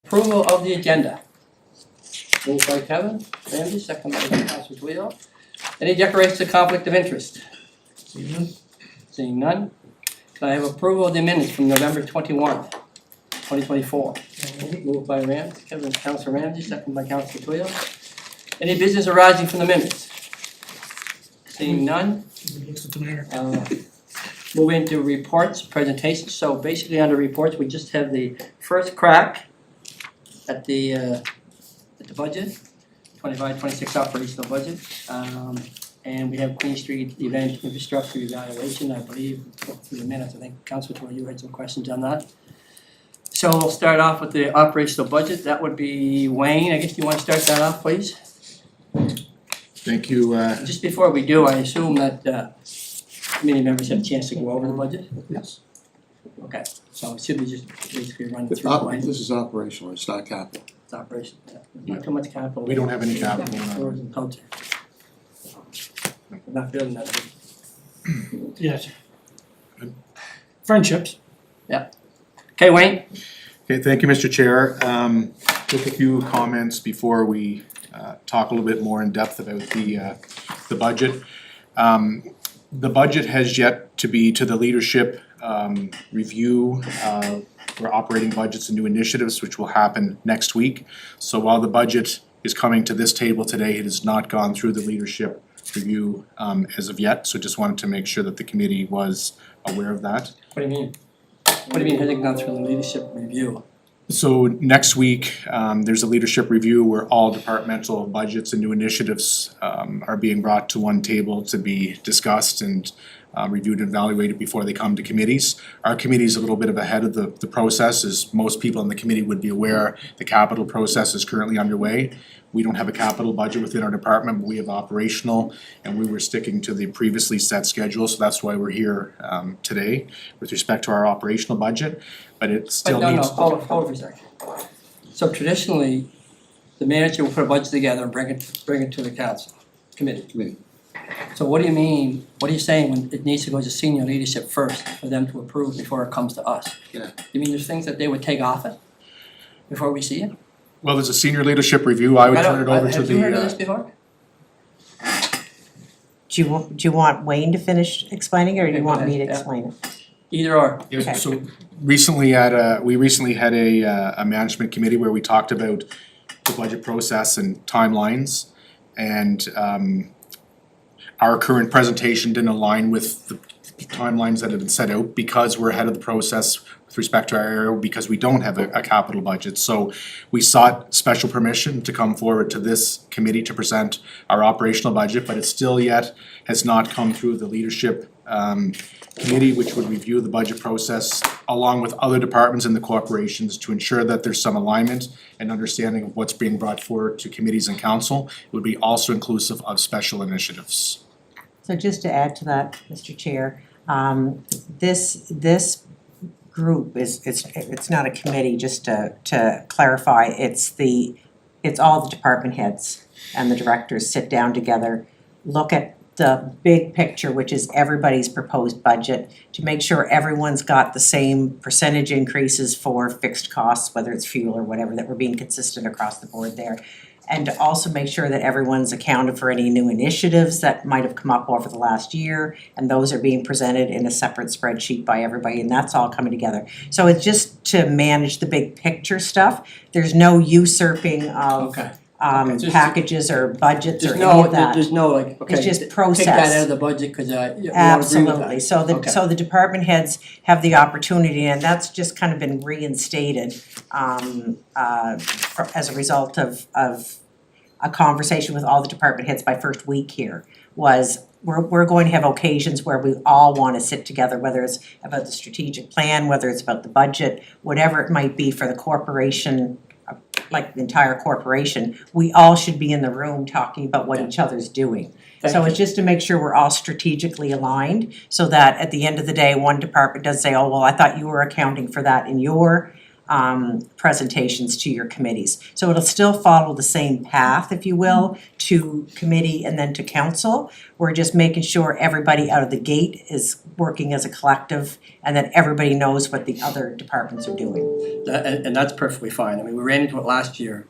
Approval of the agenda. Moved by Kevin, Randy, second by Councilor Twill. Any declarations of conflict of interest? Seeing none. Can I have approval of the minutes from November 21, 2024? Moved by Councilor Ramsey, second by Councilor Twill. Any business arising from the minutes? Seeing none. Move into reports, presentations. So basically under reports, we just have the first crack at the budget, 25-26 operational budget. And we have Queen Street event infrastructure evaluation, I believe, through the minutes. I think Councilor Toy, you had some questions on that. So we'll start off with the operational budget. That would be Wayne. I guess you want to start that off, please? Thank you. Just before we do, I assume that committee members have a chance to go over the budget? Yes. Okay, so should we just basically run through Wayne? This is operational, it's not capital. It's operation, not too much capital. We don't have any capital. Tourism culture. We're not building that. Yes. Friendships. Okay, Wayne? Okay, thank you, Mr. Chair. Just a few comments before we talk a little bit more in depth about the budget. The budget has yet to be to the leadership review for operating budgets and new initiatives, which will happen next week. So while the budget is coming to this table today, it has not gone through the leadership review as of yet. So just wanted to make sure that the committee was aware of that. What do you mean? What do you mean hasn't gone through the leadership review? So next week, there's a leadership review where all departmental budgets and new initiatives are being brought to one table to be discussed and reviewed and evaluated before they come to committees. Our committee is a little bit ahead of the process, as most people in the committee would be aware. The capital process is currently underway. We don't have a capital budget within our department, but we have operational, and we were sticking to the previously set schedule, so that's why we're here today with respect to our operational budget. But it still needs. Hold for a second. So traditionally, the manager will put a budget together and bring it to the council, committee. So what do you mean, what are you saying when it needs to go to senior leadership first for them to approve before it comes to us? Yeah. You mean there's things that they would take off it before we see it? Well, there's a senior leadership review. I would turn it over to Have you heard of this the. before? Do you want Wayne to finish explaining, or do Okay, you go want me to ahead, yeah. explain it? Either or. Yeah, so we recently had a management committee where we talked about the budget process and timelines. And our current presentation didn't align with the timelines that had been set out because we're ahead of the process with respect to our area, because we don't have a capital budget. So we sought special permission to come forward to this committee to present our operational budget, but it still yet has not come through the leadership committee, which would review the budget process along with other departments in the corporations to ensure that there's some alignment and understanding of what's being brought forward to committees and council. It would be also inclusive of special initiatives. So just to add to that, Mr. Chair, this group it's not a committee, just to clarify, it's all the department heads and the directors sit down together, look at the big picture, which is everybody's proposed budget, to make sure everyone's got the same percentage increases for fixed costs, whether it's fuel or whatever, that we're being consistent across the board there. And to also make sure that everyone's accounted for any new initiatives that might have come up over the last year, and those are being presented in a separate spreadsheet by everybody, and that's all coming together. So it's just to manage the big picture stuff. There's no usurping of Okay. Okay, packages or budgets or There's any no, of that. there's no like, okay. It's just Take that process. out of the budget, cause we don't agree with that. Absolutely, so Okay. the department heads have the opportunity, and that's just kind of been reinstated as a result of a conversation with all the department heads. My first week here was, we're going to have occasions where we all wanna sit together, whether it's about the strategic plan, whether it's about the budget, whatever it might be for the corporation, like the entire corporation, we all should be in the room talking about what each other's doing. Thank So you. it's just to make sure we're all strategically aligned, so that at the end of the day, one department does say, oh, well, I thought you were accounting for that in your presentations to your committees. So it'll still follow the same path, if you will, to committee and then to council. We're just making sure everybody out of the gate is working as a collective and that everybody knows what the other departments are doing. And that's perfectly fine. I mean, we ran into it last year,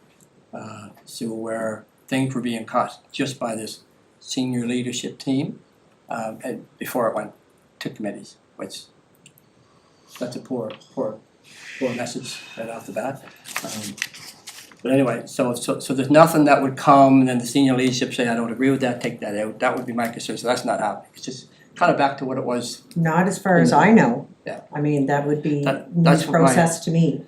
Sue, where things were being cut just by this senior leadership team, and before it went to committees, which that's a poor message right off the bat. But anyway, so there's nothing that would come and then the senior leadership say, I don't agree with that, take that out. That would be my concern, so that's not happening. It's just kind of back to what it was. Not as far as I know. Yeah. I mean, that would be That's new what my- process to me.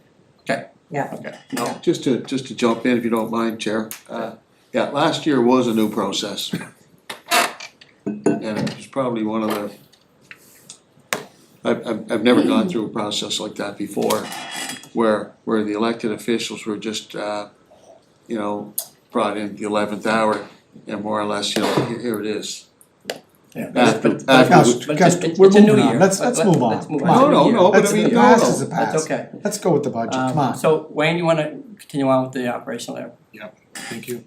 Okay. Yeah. Okay, no, Just to jump in, if you don't mind, Chair. Yeah, last year was a new process. And it was probably one of the, I've never gone through a process like that before, where the elected officials were just, brought in the 11th hour and more or less, here it is. yeah. After- But after- it's we're a new moving on. year. Let's move on. Let's move Come on. on. It's a new year. No, but That's, I mean, the no, past no. is the past. That's okay. Let's go with the budget, come on. So Wayne, you wanna continue on with the operational there? Thank you.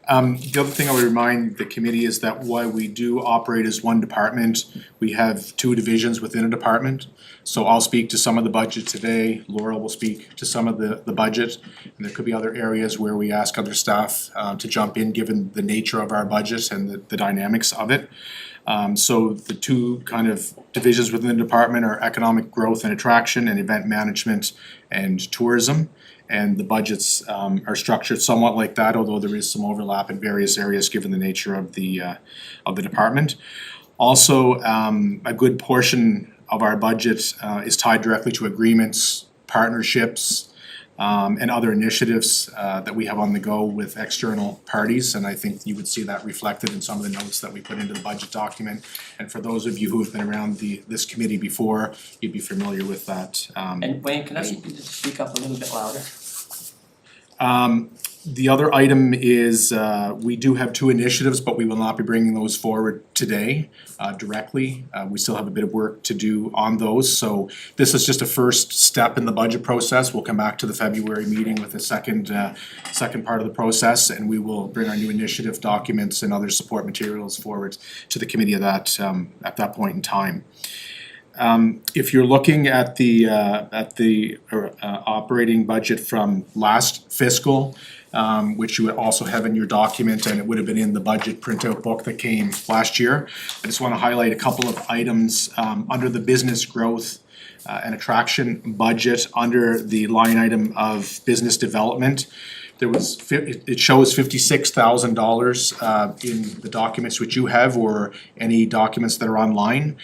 The other thing I would remind the committee is that while we do operate as one department, we have two divisions within a department. So I'll speak to some of the budget today, Laura will speak to some of the budget. And there could be other areas where we ask other staff to jump in, given the nature of our budget and the dynamics of it. So the two kind of divisions within the department are economic growth and attraction and event management and tourism. And the budgets are structured somewhat like that, although there is some overlap in various areas given the nature of the department. Also, a good portion of our budget is tied directly to agreements, partnerships, and other initiatives that we have on the go with external parties. And I think you would see that reflected in some of the notes that we put into the budget document. And for those of you who have been around this committee before, you'd be familiar with that. And Wayne, can I see you just speak up a little bit louder? The other item is, we do have two initiatives, but we will not be bringing those forward today directly. We still have a bit of work to do on those, so this is just a first step in the budget process. We'll come back to the February meeting with the second part of the process, and we will bring our new initiative documents and other support materials forward to the committee at that point in time. If you're looking at the operating budget from last fiscal, which you also have in your document, and it would have been in the budget printout book that came last year, I just want to highlight a couple of items under the business growth and attraction budget under the line item of business development. It shows $56,000 in the documents which you have or any documents that are online.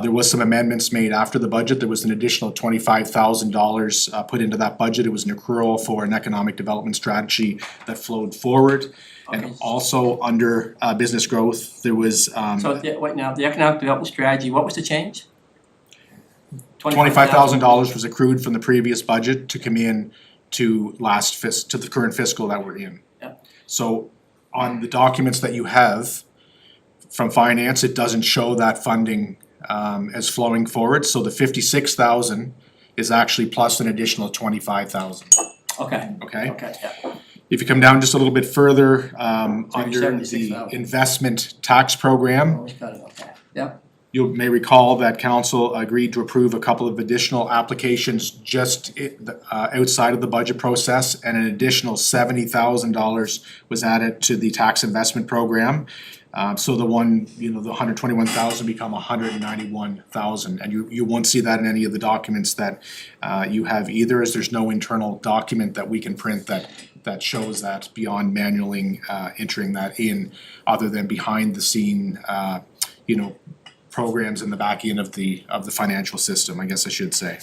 There was some amendments made after the budget. There was an additional $25,000 put into that budget. It was an accrual for an economic development strategy that flowed forward. And Okay. also under business growth, there was So wait now, the economic development strategy, what was the change? $25,000 was accrued from the previous budget to come in to to the current fiscal that we're in. Yeah. So on the documents that you have from finance, it doesn't show that funding as flowing forward, so the 56,000 is actually plus an additional 25,000, Okay, okay? okay, yeah. If you come down just a little bit further, under the 76,000. investment tax program, Always got it, okay, yeah, you may recall that council agreed to approve a couple of additional applications just outside of the budget process, and an additional $70,000 was added to the tax investment program. So the the 121,000 become 191,000, and you won't see that in any of the documents that you have either, as there's no internal document that we can print that shows that beyond manually entering that in, other than behind the scene, programs in the back end of the financial system, I guess I should say.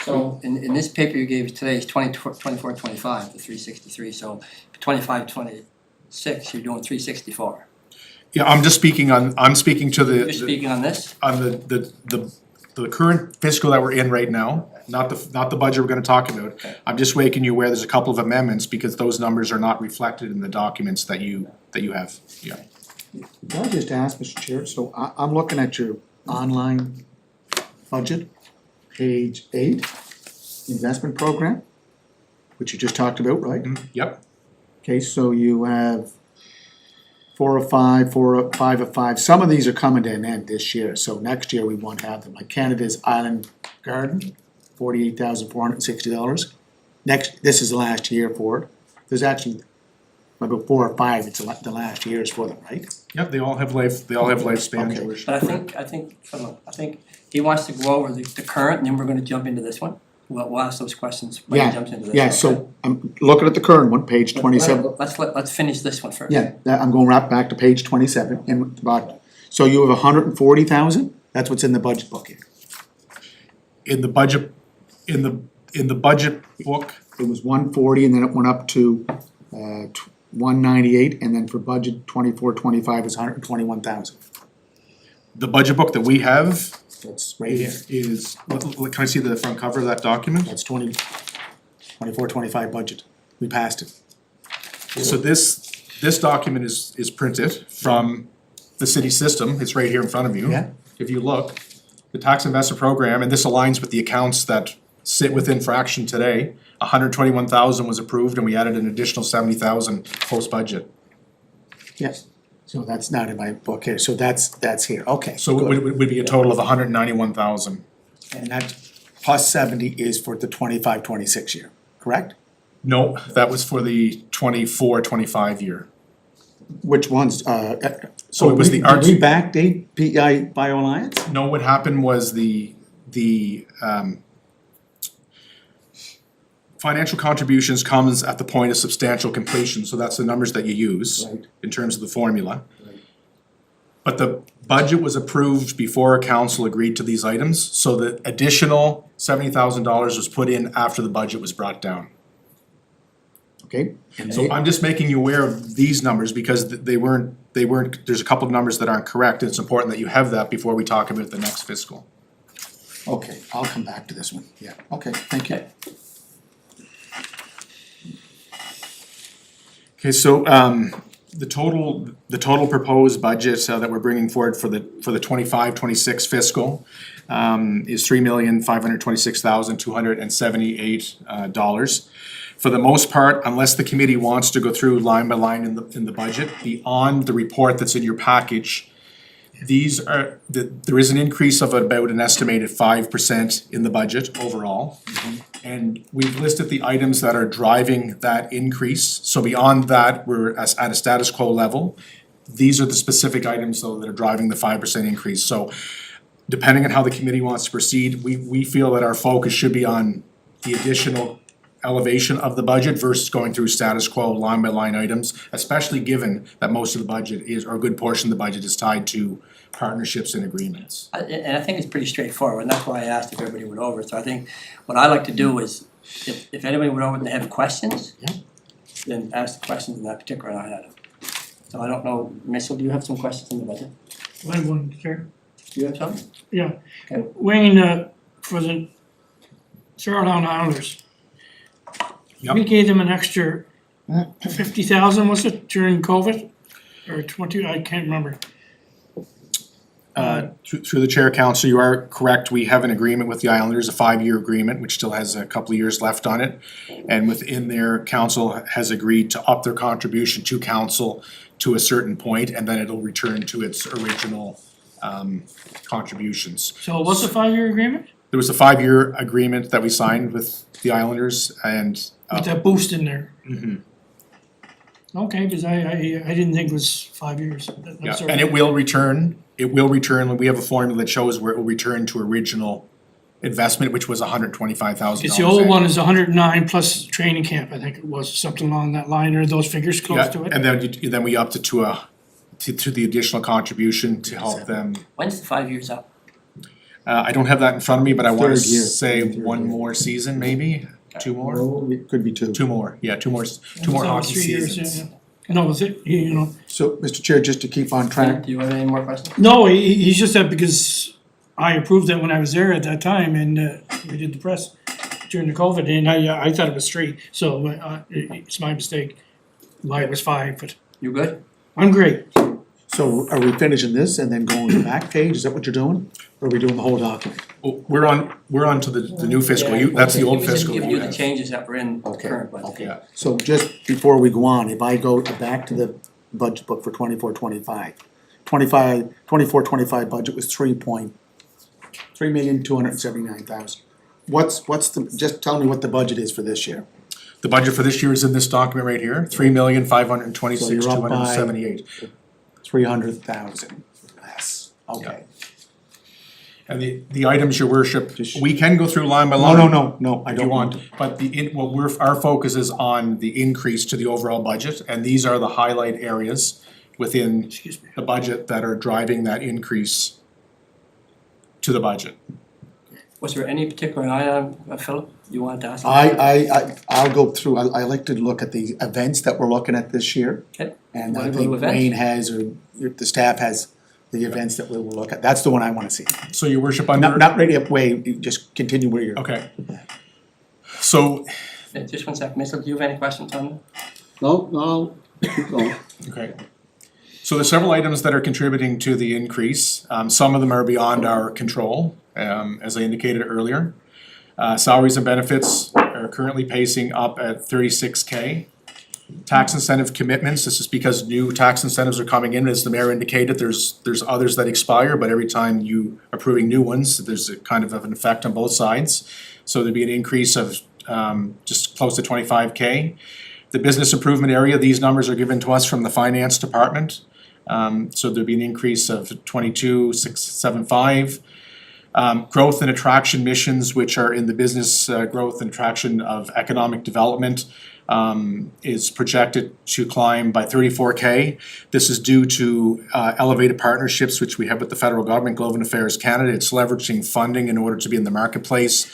so in this paper you gave us today is 24-25, the 363, so 25-26, you're doing 364. Yeah, I'm speaking to You're speaking on this? on the current fiscal that we're in right now, not the budget we're gonna talk about. Okay. I'm just making you aware there's a couple of amendments because those numbers are not reflected in the documents that you have, yeah. Can I just ask, Mr. Chair, so I'm looking at your online budget, page 8. investment program, which you just talked about, right? Yep, Okay, so you have 4 of 5, 5 of 5. Some of these are coming to an end this year, so next year we won't have them. Like Canada's Island Garden, $48,460. This is the last year for it. There's actually about 4 or 5, it's the last years for them, right? yep, they all have lifespan, Okay. George. But I think he wants to go over the current, and then we're gonna jump into this one. We'll ask those questions when he Yeah, jumps into this. Yeah, okay? so I'm looking at the current one, page 27. Let's finish this one first. Yeah, I'm going right back to page 27 and about, so you have 140,000? That's what's in the budget book here. In the budget, in the budget book, It was 140 and then it went up to 198, and then for budget 24-25 is 121,000. the budget book that we have That's right here. is, can I see the front cover of that document? That's 24-25 budget. We passed it. So this document is printed from the city system, it's right here in front of you. Yeah. If you look, the tax investment program, and this aligns with the accounts that sit within fraction today, 121,000 was approved and we added an additional 70,000 post-budget. Yes. So that's not in my book here, so that's here, okay. So good. it would be a total of 191,000. And that plus 70 is for the 25-26 year, correct? No, that was for the 24-25 year. Which ones, So it was the arts- Did we backdate PEI BioAlliance? No, what happened was the financial contributions comes at the point of substantial completion, so that's the numbers that you use Right. in terms of the formula. But the budget was approved before council agreed to these items, so the additional $70,000 was put in after the budget was brought down. Okay. And So I'm just making you aware of these numbers because they weren't, there's a couple of numbers that aren't correct, and it's important that you have that before we talk about the next fiscal. Okay, I'll come back to this one, yeah, okay, thank you. Okay, so the total proposed budget that we're bringing forward for the 25-26 fiscal is $3,526,278. For the most part, unless the committee wants to go through line by line in the budget, beyond the report that's in your package, there is an increase of about an estimated 5% in the budget overall. And we've listed the items that are driving that increase, so beyond that, we're at a status quo level. These are the specific items though that are driving the 5% increase, so depending on how the committee wants to proceed, we feel that our focus should be on the additional elevation of the budget versus going through status quo line by line items, especially given that most of the budget or a good portion of the budget is tied to partnerships and agreements. And I think it's pretty straightforward, and that's why I asked if everybody went over it, so I think what I like to do is, if anybody went over and they have questions, then ask the questions in that particular line item. So I don't know, Mitchell, do you have some questions on the budget? I have one, Chair. Do you have some? Yeah. Okay. Wayne, for the Charlotte Islanders. Yep. We gave them an extra 50,000, was it, during COVID? Or 20, I can't remember. Through the chair council, you are correct, we have an agreement with the Islanders, a 5-year agreement, which still has a couple of years left on it. And within there, council has agreed to up their contribution to council to a certain point, and then it'll return to its original contributions. So what's the 5-year agreement? There was a 5-year agreement that we signed with the Islanders and With that boost in there? mhm. Okay, because I didn't think it was 5 years. That's Yeah, all and right. it will return, we have a formula that shows where it will return to original investment, which was $125,000. Because the old one is 109 plus training camp, I think it was, something along that line, or those figures close Yeah, to it? and then we upped it to the additional contribution to help them. When's the 5 years up? I don't have that in front of me, but I wanna Third year. say Third one year. more season, maybe, 2 more? Oh, it could be 2. 2 more, yeah, two more So hockey 3 years, seasons. yeah. No, was it, you know, So, Mr. Chair, just to keep on track, Do you have any more questions? no, he's just that because I approved it when I was there at that time and we did the press during the COVID and I thought it was 3, so it's my mistake. Why it was 5, but You good? I'm great. so are we finishing this and then going to the back page, is that what you're doing? Or are we doing the whole document? Well, we're on to the new fiscal, that's the old fiscal Give you you the have. changes that were in the Okay, current budget. okay. Yeah. So just before we go on, if I go back to the budget book for 24-25, 24-25 budget was $3,279,000. What's the, just tell me what the budget is for this year. The budget for this year is in this document right here, $3,526,278. So you're up by 300,000 less, okay. And the items, your worship, Just- we can go through line by No, line. no, I If you don't want, want to. but our focus is on the increase to the overall budget, and these are the highlight areas within Excuse me. the budget that are driving that increase to the budget. Was there any particular item, Philip, you wanted to ask? I'll go through, I like to look at the events that we're looking at this year. Okay. And I Wanna go think to events? Wayne has, or the staff has, the events that we will look at, that's the one I wanna see. So your worship under. Not ready up way, just continue where you're. Okay. So, Just one second, Mitchell, do you have any questions on that? No, keep going. okay. So there's several items that are contributing to the increase. Some of them are beyond our control, as I indicated earlier. Salaries and benefits are currently pacing up at 36K. Tax incentive commitments, this is because new tax incentives are coming in, as the mayor indicated, there's others that expire, but every time you approving new ones, there's a kind of an effect on both sides. So there'd be an increase of just close to 25K. The business improvement area, these numbers are given to us from the finance department. So there'd be an increase of 22,675. Growth and attraction missions, which are in the business growth and attraction of economic development, is projected to climb by 34K. This is due to elevated partnerships which we have with the federal government, Global Affairs Canada. It's leveraging funding in order to be in the marketplace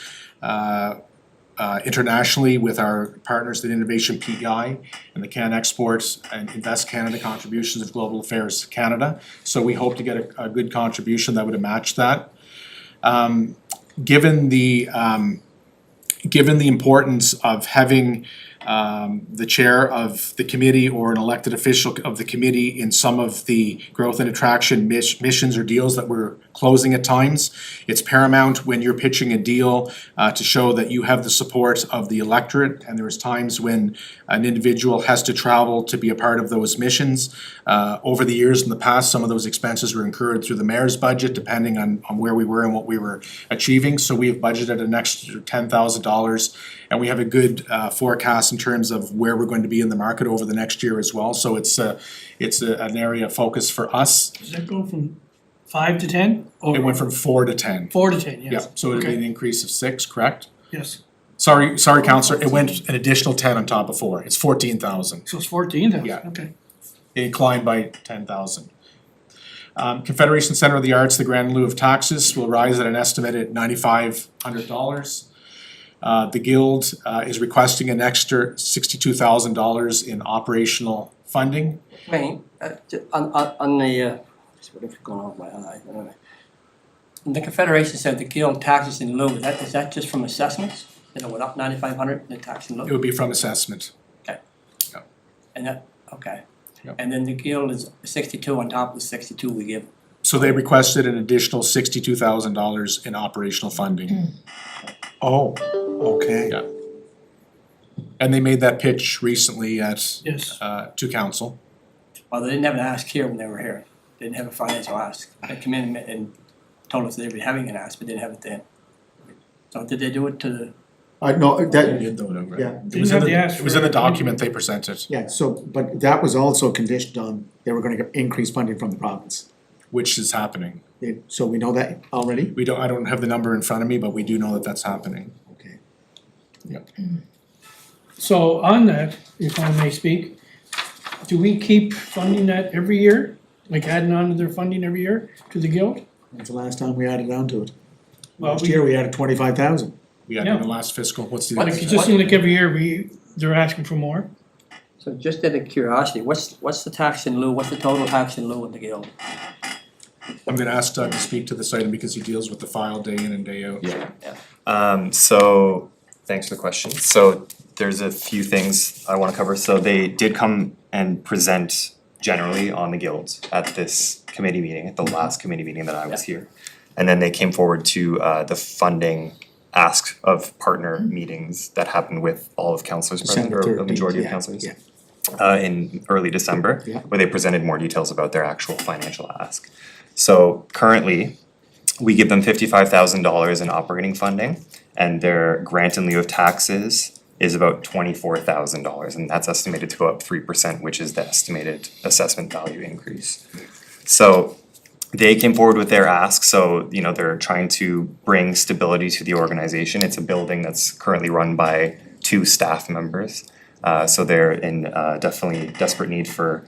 internationally with our partners at Innovation PEI and the Can Export and Invest Canada contributions of Global Affairs Canada. So we hope to get a good contribution that would match that. Given the importance of having the chair of the committee or an elected official of the committee in some of the growth and attraction missions or deals that we're closing at times, it's paramount when you're pitching a deal to show that you have the support of the electorate, and there's times when an individual has to travel to be a part of those missions. Over the years in the past, some of those expenses were incurred through the mayor's budget, depending on where we were and what we were achieving. So we've budgeted an extra $10,000, and we have a good forecast in terms of where we're going to be in the market over the next year as well. So it's an area of focus for us. Does that go from 5 to 10? Or It went from 4 to 10. 4 to 10, yes. Yeah, so it'd be Okay. an increase of 6, correct? Yes, Sorry, Counselor, it went an additional 10 on top of 4. It's 14,000. so it's 14,000, Yeah. okay. It climbed by 10,000. Confederation Center of the Arts, the grand in lieu of taxes, will rise at an estimated $9,500. The Guild is requesting an extra $62,000 in operational funding. Wayne, on the, what's going on with my eye, anyway. The Confederation said the guild taxes in lieu, is that just from assessments? It went up 9,500, the tax in It lieu? would be from assessment. And that, okay. Yep. And then the guild is 62 on top of the 62 we give. So they requested an additional $62,000 in operational funding. Oh, okay. Yeah. And they made that pitch recently at, Yes. to council. Well, they didn't have an ask here when they were here. They didn't have a financial ask. They come in and told us they'd be having an ask, but didn't have it then. So did they do it to the, No, They that, did though, no, right? yeah, It was Didn't have in the the, ask it was for in the it. document they presented, yeah, so, but that was also conditioned on, they were gonna get increased funding from the province. which is happening. So we know that already? I don't have the number in front of me, but we do know that that's happening. Okay. So on that, if I may speak, do we keep funding that every year? Like adding on to their funding every year to the guild? When's the last time we added on to it? Well, Last we- year, we added 25,000. We had in Yeah. the last fiscal, what's the? What- Like, it just seems like every year they're asking for more. so just out of curiosity, what's the tax in lieu, what's the total tax in lieu with the guild? I'm gonna ask Doug to speak to this item because he deals with the file day in and day out. So thanks for the question. So there's a few things I wanna cover. So they did come and present generally on the guild at this committee meeting, at the last committee meeting that I was here. And then they came forward to the funding ask of partner meetings that happened with all of councillors present, or December a majority 13th, of yeah, councillors. yeah. In early December, Yeah. where they presented more details about their actual financial ask. So currently, we give them $55,000 in operating funding, and their grant in lieu of taxes is about $24,000, and that's estimated to go up 3%, which is the estimated assessment value increase. So they came forward with their ask, so they're trying to bring stability to the organization. It's a building that's currently run by 2 staff members. So they're in definitely desperate need for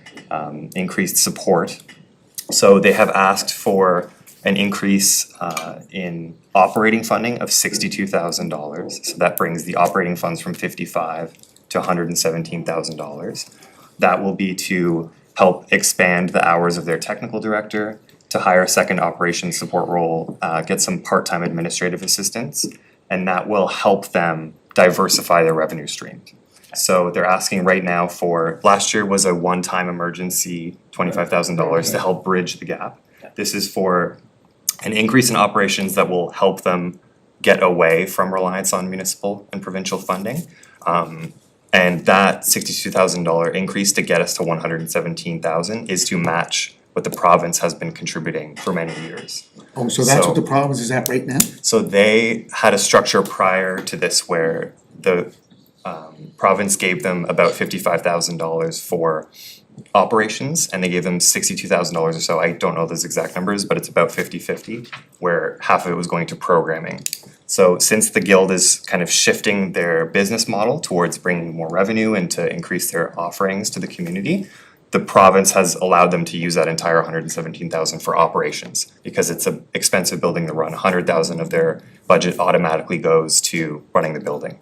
increased support. So they have asked for an increase in operating funding of $62,000. So that brings the operating funds from 55 to $117,000. That will be to help expand the hours of their technical director, to hire a second operations support role, get some part-time administrative assistants, and that will help them diversify their revenue stream. So they're asking right now for, last year was a one-time emergency $25,000 to help bridge the gap. This is for an increase in operations that will help them get away from reliance on municipal and provincial funding. And that $62,000 increase to get us to $117,000 is to match what the province has been contributing for many years. Oh, so that's So- what the province is at right now? So they had a structure prior to this where the province gave them about $55,000 for operations, and they gave them $62,000 or so. I don't know those exact numbers, but it's about 50-50, where half of it was going to programming. So since the guild is kind of shifting their business model towards bringing more revenue and to increase their offerings to the community, the province has allowed them to use that entire $117,000 for operations, because it's an expensive building to run. $100,000 of their budget automatically goes to running the building.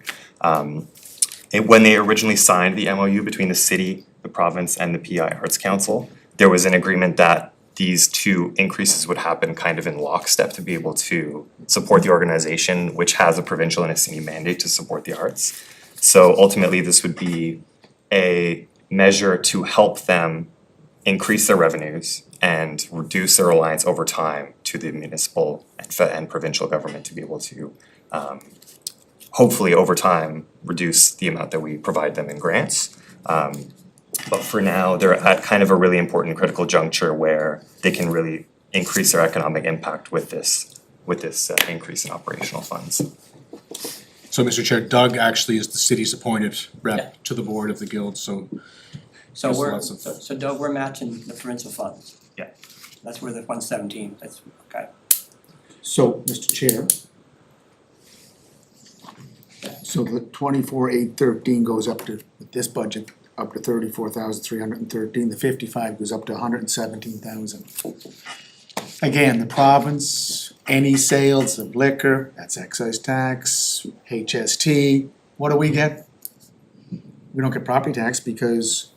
When they originally signed the MOU between the city, the province, and the PI Arts Council, there was an agreement that these 2 increases would happen kind of in lockstep to be able to support the organization, which has a provincial and a city mandate to support the arts. So ultimately, this would be a measure to help them increase their revenues and reduce their reliance over time to the municipal and provincial government to be able to hopefully over time reduce the amount that we provide them in grants. But for now, they're at kind of a really important critical juncture where they can really increase their economic impact with this increase in operational funds. So, Mr. Chair, Doug actually is the city's appointed Yeah. rep to the board of the guild, so So There's we're, lots of- so Doug, we're matching the provincial funds. Yeah. That's where the 117, that's, okay. So, Mr. Chair. So the 24,813 goes up to, with this budget, up to 34,313, the 55 goes up to 117,000. Again, the province, any sales of liquor, that's excise tax, HST, what do we get? We don't get property tax because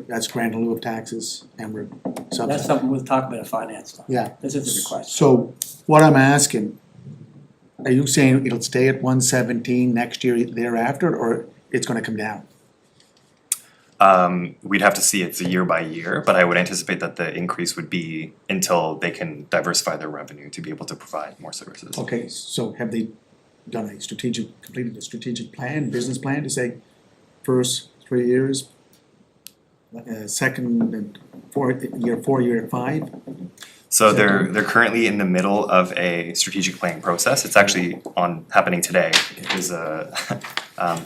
that's grant in lieu of taxes and we're That's subsidized. something we'll talk about at finance stuff. Yeah. This is the request. So what I'm asking, are you saying it'll stay at 117 next year thereafter, or it's gonna come down? We'd have to see, it's a year by year, but I would anticipate that the increase would be until they can diversify their revenue to be able to provide more services. Okay, so have they completed a strategic plan, business plan to say first 3 years, second and year 4, year 5? So they're currently in the middle of a strategic planning process. It's actually happening today. It is a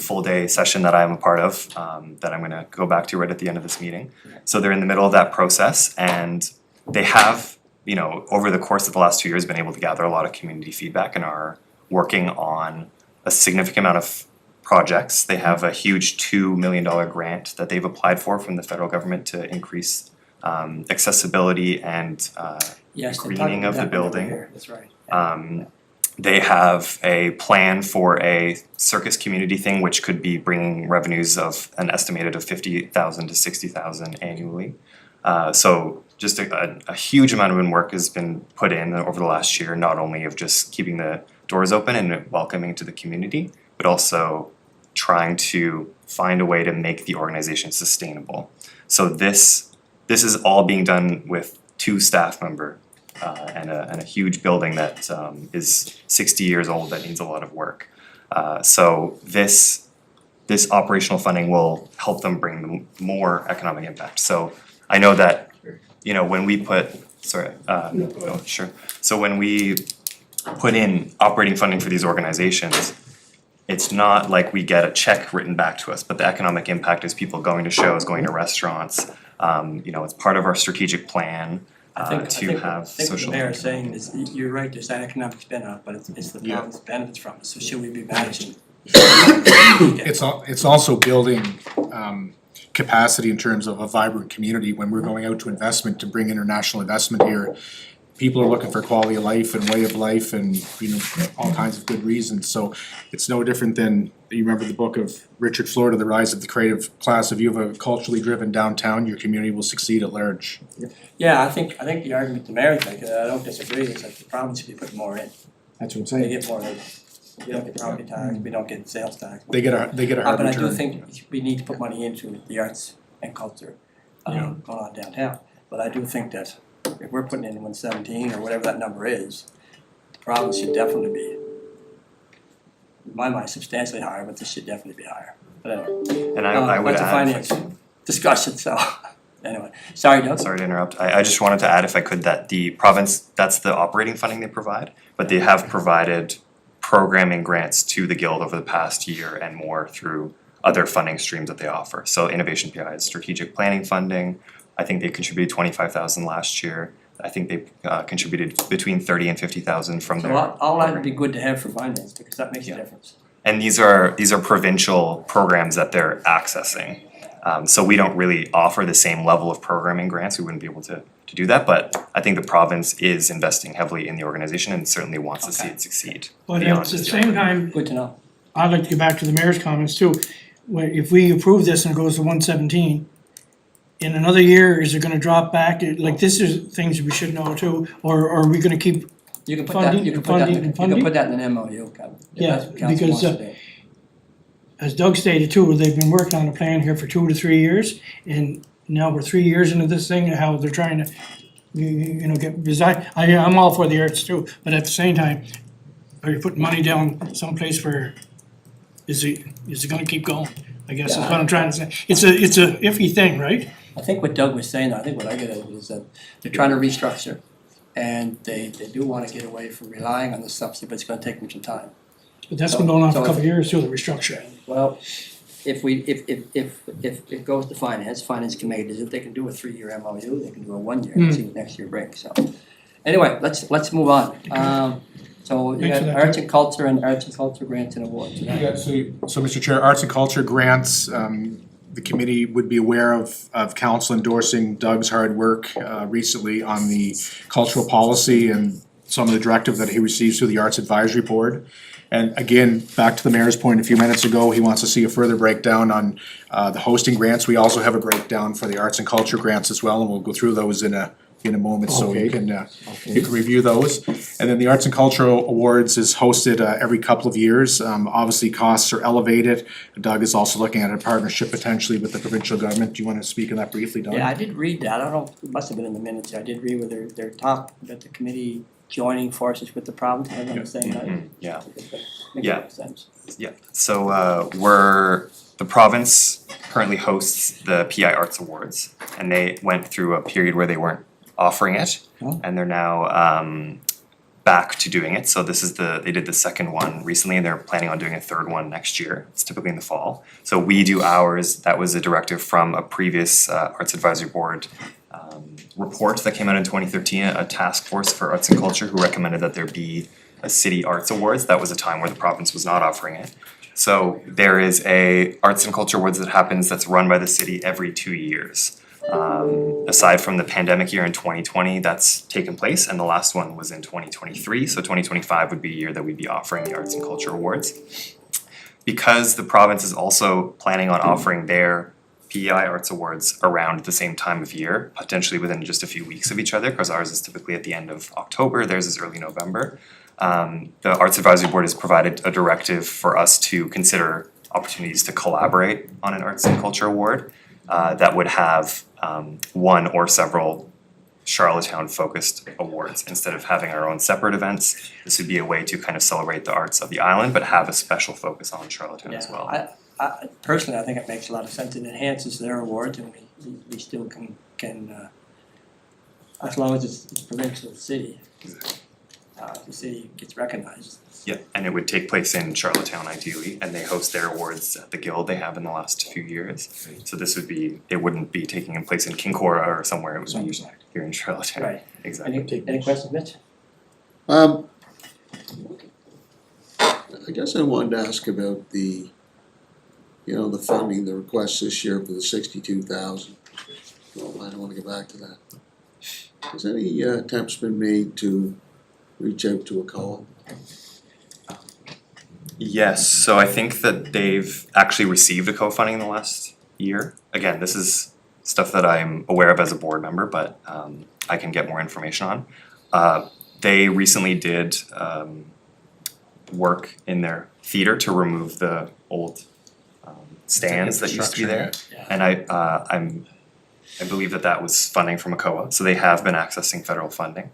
full day session that I'm a part of, that I'm gonna go back to right at the end of this meeting. So they're in the middle of that process, and they have, over the course of the last 2 years, been able to gather a lot of community feedback and are working on a significant amount of projects. They have a huge $2 million grant that they've applied for from the federal government to increase accessibility and Yes, they talked greening of about the that when they were building. here. That's right. They have a plan for a circus community thing, which could be bringing revenues of an estimated of $50,000 to $60,000 annually. So just a huge amount of work has been put in over the last year, not only of just keeping the doors open and welcoming to the community, but also trying to find a way to make the organization sustainable. So this is all being done with 2 staff member and a huge building that is 60 years old that needs a lot of work. So this operational funding will help them bring them more economic impact. So I know that, you know, when we put, sure. So when we put in operating funding for these organizations, it's not like we get a check written back to us, but the economic impact is people going to shows, going to restaurants. You know, it's part of our strategic plan to have I think what social. the mayor is saying is, you're right, there's that economic benefit, but it's the Yeah. province benefits from it, so should we be managing? It's also building capacity in terms of a vibrant community. When we're going out to investment, to bring international investment here, people are looking for quality of life and way of life and, you know, all kinds of good reasons. So it's no different than, you remember the book of Richard Florida, The Rise of the Creative Class. If you have a culturally driven downtown, your community will succeed at large. Yeah, I think the argument the mayor's making, I don't disagree, is that the province should be putting more in, That's what I'm they saying. get more in. We don't get property tax, we don't get sales tax. They get a hard But I do return. think we need to put money into the arts and culture, going on downtown. But I do think that if we're putting in 117 or whatever that number is, the province should definitely be, in my mind, substantially higher, but this should definitely be higher. But anyway, And I would that's a add, finance discussion, so, anyway, sorry, Doug. sorry to interrupt, I just wanted to add, if I could, that the province, that's the operating funding they provide, but they have provided programming grants to the Guild over the past year and more through other funding streams that they offer. So Innovation PI is strategic planning funding. I think they contributed 25,000 last year. I think they contributed between 30 and 50,000 from So their. all that would be good to have for finance, because that makes a difference. And these are provincial programs that they're accessing. So we don't really offer the same level of programming grants, we wouldn't be able to do that, but I think the province is investing heavily in the organization and certainly wants to see it succeed. But beyond at the just same time, Good to know. I'd like to get back to the mayor's comments too. If we approve this and it goes to 117, in another year, is it gonna drop back? Like, this is things we should know too, or are we gonna keep, You can put that, Funding, you can put that, funding, you funding? can put that in an MOU, Kevin, if Yeah, that's what council because, wants to do. as Doug stated too, they've been working on a plan here for 2 to 3 years, and now we're 3 years into this thing, and how they're trying to, you know, get, because I'm all for the arts too, but at the same time, are you putting money down someplace where, is it gonna keep going? I guess that's what I'm trying to say. It's a iffy thing, right? I think what Doug was saying, I think what I get at it is that they're trying to restructure. And they do wanna get away from relying on the subsidy, but it's gonna take them some time. But that's been going on for a So- couple of years too, the restructuring. Well, if it goes to finance committee, is if they can do a 3-year MOU, they can do a 1-year and see what next year brings, so. Anyway, let's move on. So you Thanks for got that, arts and culture grants and awards tonight. Yeah, so Mr. Chair, arts and culture grants, the committee would be aware of council endorsing Doug's hard work recently on the cultural policy and some of the directive that he receives through the Arts Advisory Board. And again, back to the mayor's point a few minutes ago, he wants to see a further breakdown on the hosting grants. We also have a breakdown for the arts and culture grants as well, and we'll go through those in a moment, so you can review those. And then the Arts and Cultural Awards is hosted every couple of years. Obviously, costs are elevated. Doug is also looking at a partnership potentially with the provincial government. Do you wanna speak on that briefly, Doug? Yeah, I did read that, I don't know, it must have been in the minutes, I did read where they're talking about the committee joining forces with the province, I don't understand that. Yeah. Makes Yeah. sense. Yeah, so the province currently hosts the PI Arts Awards, and they went through a period where they weren't offering it, and they're now back to doing it. So this is they did the second one recently, and they're planning on doing a third one next year. It's typically in the fall. So we do ours. That was a directive from a previous Arts Advisory Board report that came out in 2013, a task force for arts and culture who recommended that there be a city arts awards. That was a time where the province was not offering it. So there is a arts and culture awards that happens that's run by the city every 2 years. Aside from the pandemic year in 2020, that's taken place, and the last one was in 2023, so 2025 would be a year that we'd be offering the Arts and Culture Awards. Because the province is also planning on offering their PEI Arts Awards around the same time of year, potentially within just a few weeks of each other, because ours is typically at the end of October, theirs is early November. The Arts Advisory Board has provided a directive for us to consider opportunities to collaborate on an Arts and Culture Award that would have one or several Charlottetown focused awards. Instead of having our own separate events, this would be a way to kind of celebrate the arts of the island, but have a special focus on Charlottetown as well. I personally, I think it makes a lot of sense. It enhances their awards and we still can as long as it's provincial city, the city gets recognized. Yeah, and it would take place in Charlottetown ideally, and they host their awards at the guild they have in the last few years. So this would be, it wouldn't be taking place in Kincora or somewhere, it would be here in Charlottetown. Right. Exactly. Any questions, Mitch? I guess I wanted to ask about the, the funding, the request this year for the 62,000. Well, I don't wanna go back to that. Has any attempts been made to reach out to ACOA? Yes, so I think that they've actually received a co-funding in the last year. Again, this is stuff that I'm aware of as a board member, but I can get more information on. They recently did work in their theater to remove the old stands that used to be there. Yeah. And I believe that was funding from ACOA, so they have been accessing federal funding.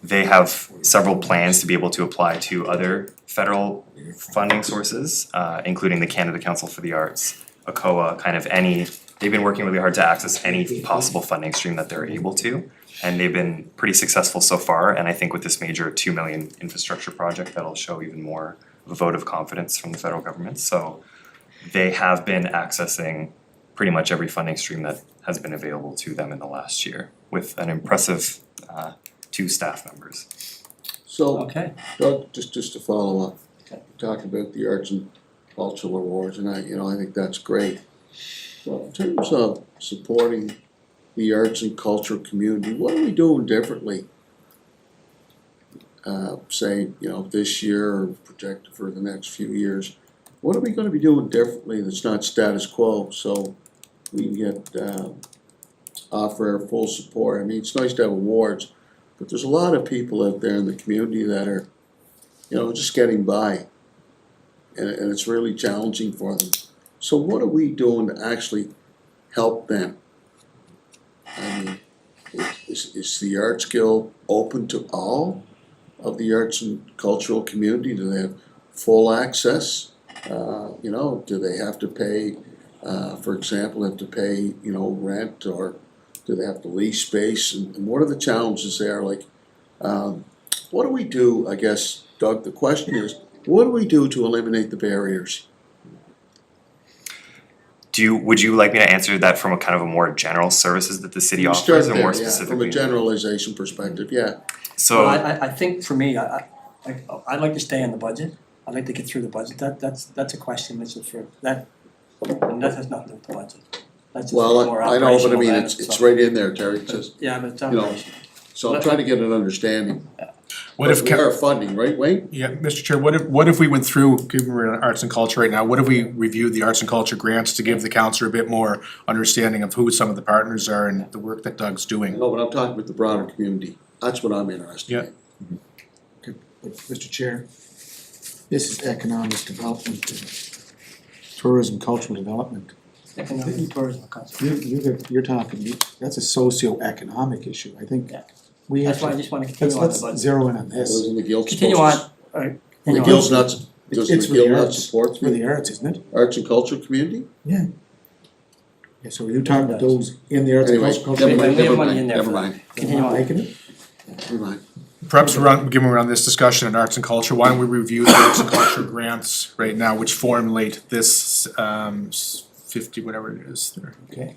They have several plans to be able to apply to other federal funding sources, including the Canada Council for the Arts, ACOA, they've been working really hard to access any possible funding stream that they're able to. And they've been pretty successful so far, and I think with this major $2 million infrastructure project, that'll show even more of a vote of confidence from the federal government. So they have been accessing pretty much every funding stream that has been available to them in the last year, with an impressive 2 staff members. So, Okay. Doug, just to follow up, Okay. talking about the Arts and Cultural Awards, and I think that's great. Well, in terms of supporting the arts and culture community, what are we doing differently? Say, this year or projected for the next few years, what are we gonna be doing differently that's not status quo, so we can get, offer our full support? I mean, it's nice to have awards, but there's a lot of people out there in the community that are, just getting by. And it's really challenging for them. So what are we doing to actually help them? I mean, is the Arts Guild open to all of the arts and cultural community? Do they have full access? Do they have to pay, for example, rent, or do they have to lease space? And what are the challenges there? Like, what do we do, I guess, Doug, the question is, what do we do to eliminate the barriers? Would you like me to answer that from a kind of a more general services that the city You offers, start or there, more yeah, specifically? from a generalization perspective, yeah. So. Well, I think for me, I'd like to stay in the budget. I'd like to get through the budget. That's a question, Mitchell, for that, and that has nothing to do with the budget. That's just Well, more I know, but I operational mean, than- it's right in there, Terry, it says, Yeah, but it's you know, operational. so I'm trying to get an understanding. What if, We are funding, right, Wayne? yeah, Mr. Chair, what if we went through, given we're in arts and culture right now, what if we reviewed the arts and culture grants to give the council a bit more understanding of who some of the partners are and the work that Doug's doing? No, but I'm talking with the broader community, that's what I'm interested in. Mr. Chair, this is economic development, tourism, cultural development. Economic tourism concept. You're talking, that's a socio-economic issue, I think. Yeah. We have That's why I to, just wanna continue on the let's budget. zero in on this. Wasn't the guild Continue supposed on, to- alright. The guild's not, does It's the for guild the not arts, support for the the arts, isn't it? arts and culture community? Yeah. Yeah, so you're talking about those in the arts and Anyway, culture. never mind, We have never money mind, in there never for that. mind, Continue Not on. making it? never mind. Perhaps given we're on this discussion on arts and culture, why don't we review the arts and culture grants right now, which formulate this 50, whatever it is there. Okay.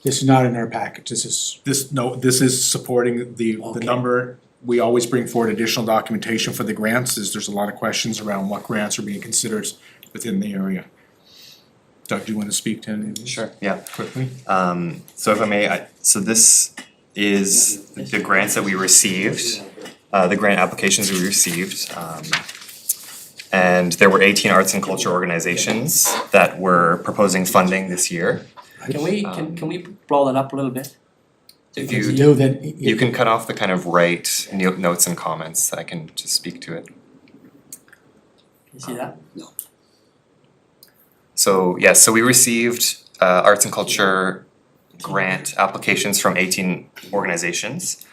This is not in our package, this is, This is supporting the Okay. number. We always bring forward additional documentation for the grants, there's a lot of questions around what grants are being considered within the area. Doug, do you wanna speak to any of these? Sure, yeah. Quickly? So if I may, so this is the grants that we received, the grant applications we received. And there were 18 arts and culture organizations that were proposing funding this year. Can we blow that up a little bit? If if you you, do, then. you can cut off the kind of right notes and comments, I can just speak to it. You see that? So, yes, so we received arts and culture grant applications from 18 organizations.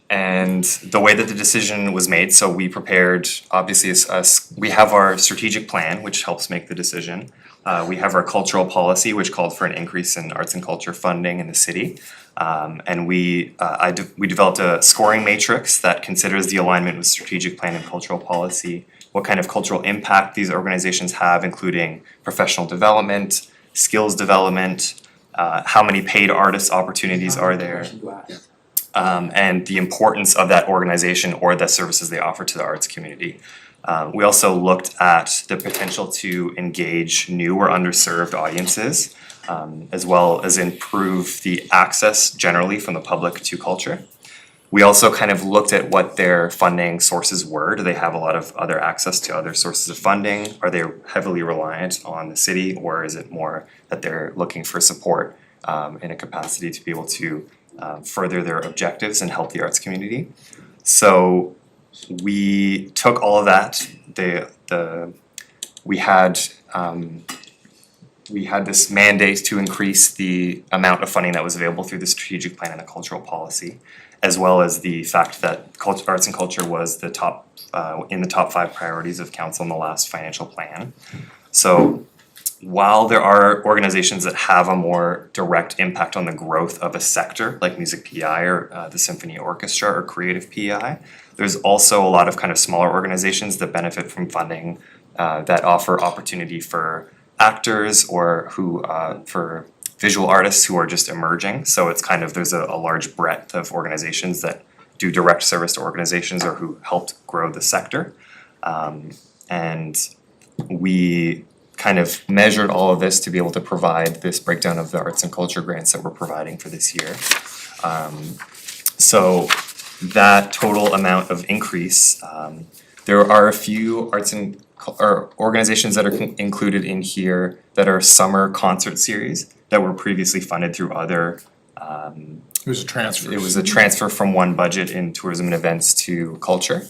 And the way that the decision was made, so we prepared, obviously, we have our strategic plan, which helps make the decision. We have our cultural policy, which called for an increase in arts and culture funding in the city. And we developed a scoring matrix that considers the alignment with strategic plan and cultural policy, what kind of cultural impact these organizations have, including professional development, skills development, how many paid artist opportunities are there, and the importance of that organization or the services they offer to the arts community. We also looked at the potential to engage new or underserved audiences, as well as improve the access generally from the public to culture. We also kind of looked at what their funding sources were. Do they have a lot of other access to other sources of funding? Are they heavily reliant on the city, or is it more that they're looking for support in a capacity to be able to further their objectives and help the arts community? So we took all of that. We had this mandate to increase the amount of funding that was available through the strategic plan and the cultural policy, as well as the fact that arts and culture was the top in the top 5 priorities of council in the last financial plan. So while there are organizations that have a more direct impact on the growth of a sector, like Music PEI or the Symphony Orchestra or Creative PEI, there's also a lot of kind of smaller organizations that benefit from funding that offer opportunity for actors or who for visual artists who are just emerging. So it's kind of, there's a large breadth of organizations that do direct service to organizations or who helped grow the sector. And we kind of measured all of this to be able to provide this breakdown of the arts and culture grants that we're providing for this year. So that total amount of increase, there are a few arts and or organizations that are included in here that are summer concert series that were previously funded through other It was a transfer. it was a transfer from one budget in tourism and events to culture.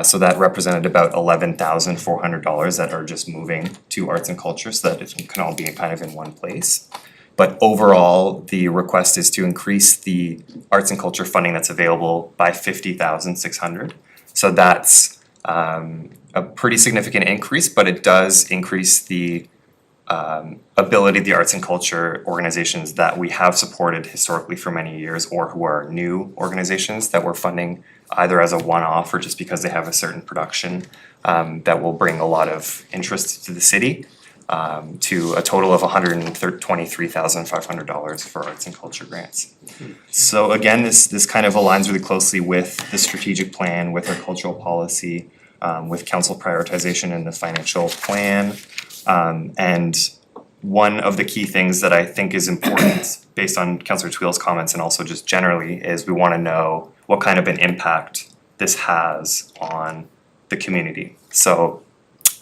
So that represented about $11,400 that are just moving to arts and culture so that it can all be kind of in one place. But overall, the request is to increase the arts and culture funding that's available by $50,600. So that's a pretty significant increase, but it does increase the ability of the arts and culture organizations that we have supported historically for many years, or who are new organizations that we're funding either as a one-off or just because they have a certain production that will bring a lot of interest to the city, to a total of $123,500 for arts and culture grants. So again, this kind of aligns really closely with the strategic plan, with our cultural policy, with council prioritization and the financial plan. And one of the key things that I think is important based on Councillor Tweel's comments and also just generally is we want to know what kind of an impact this has on the community. So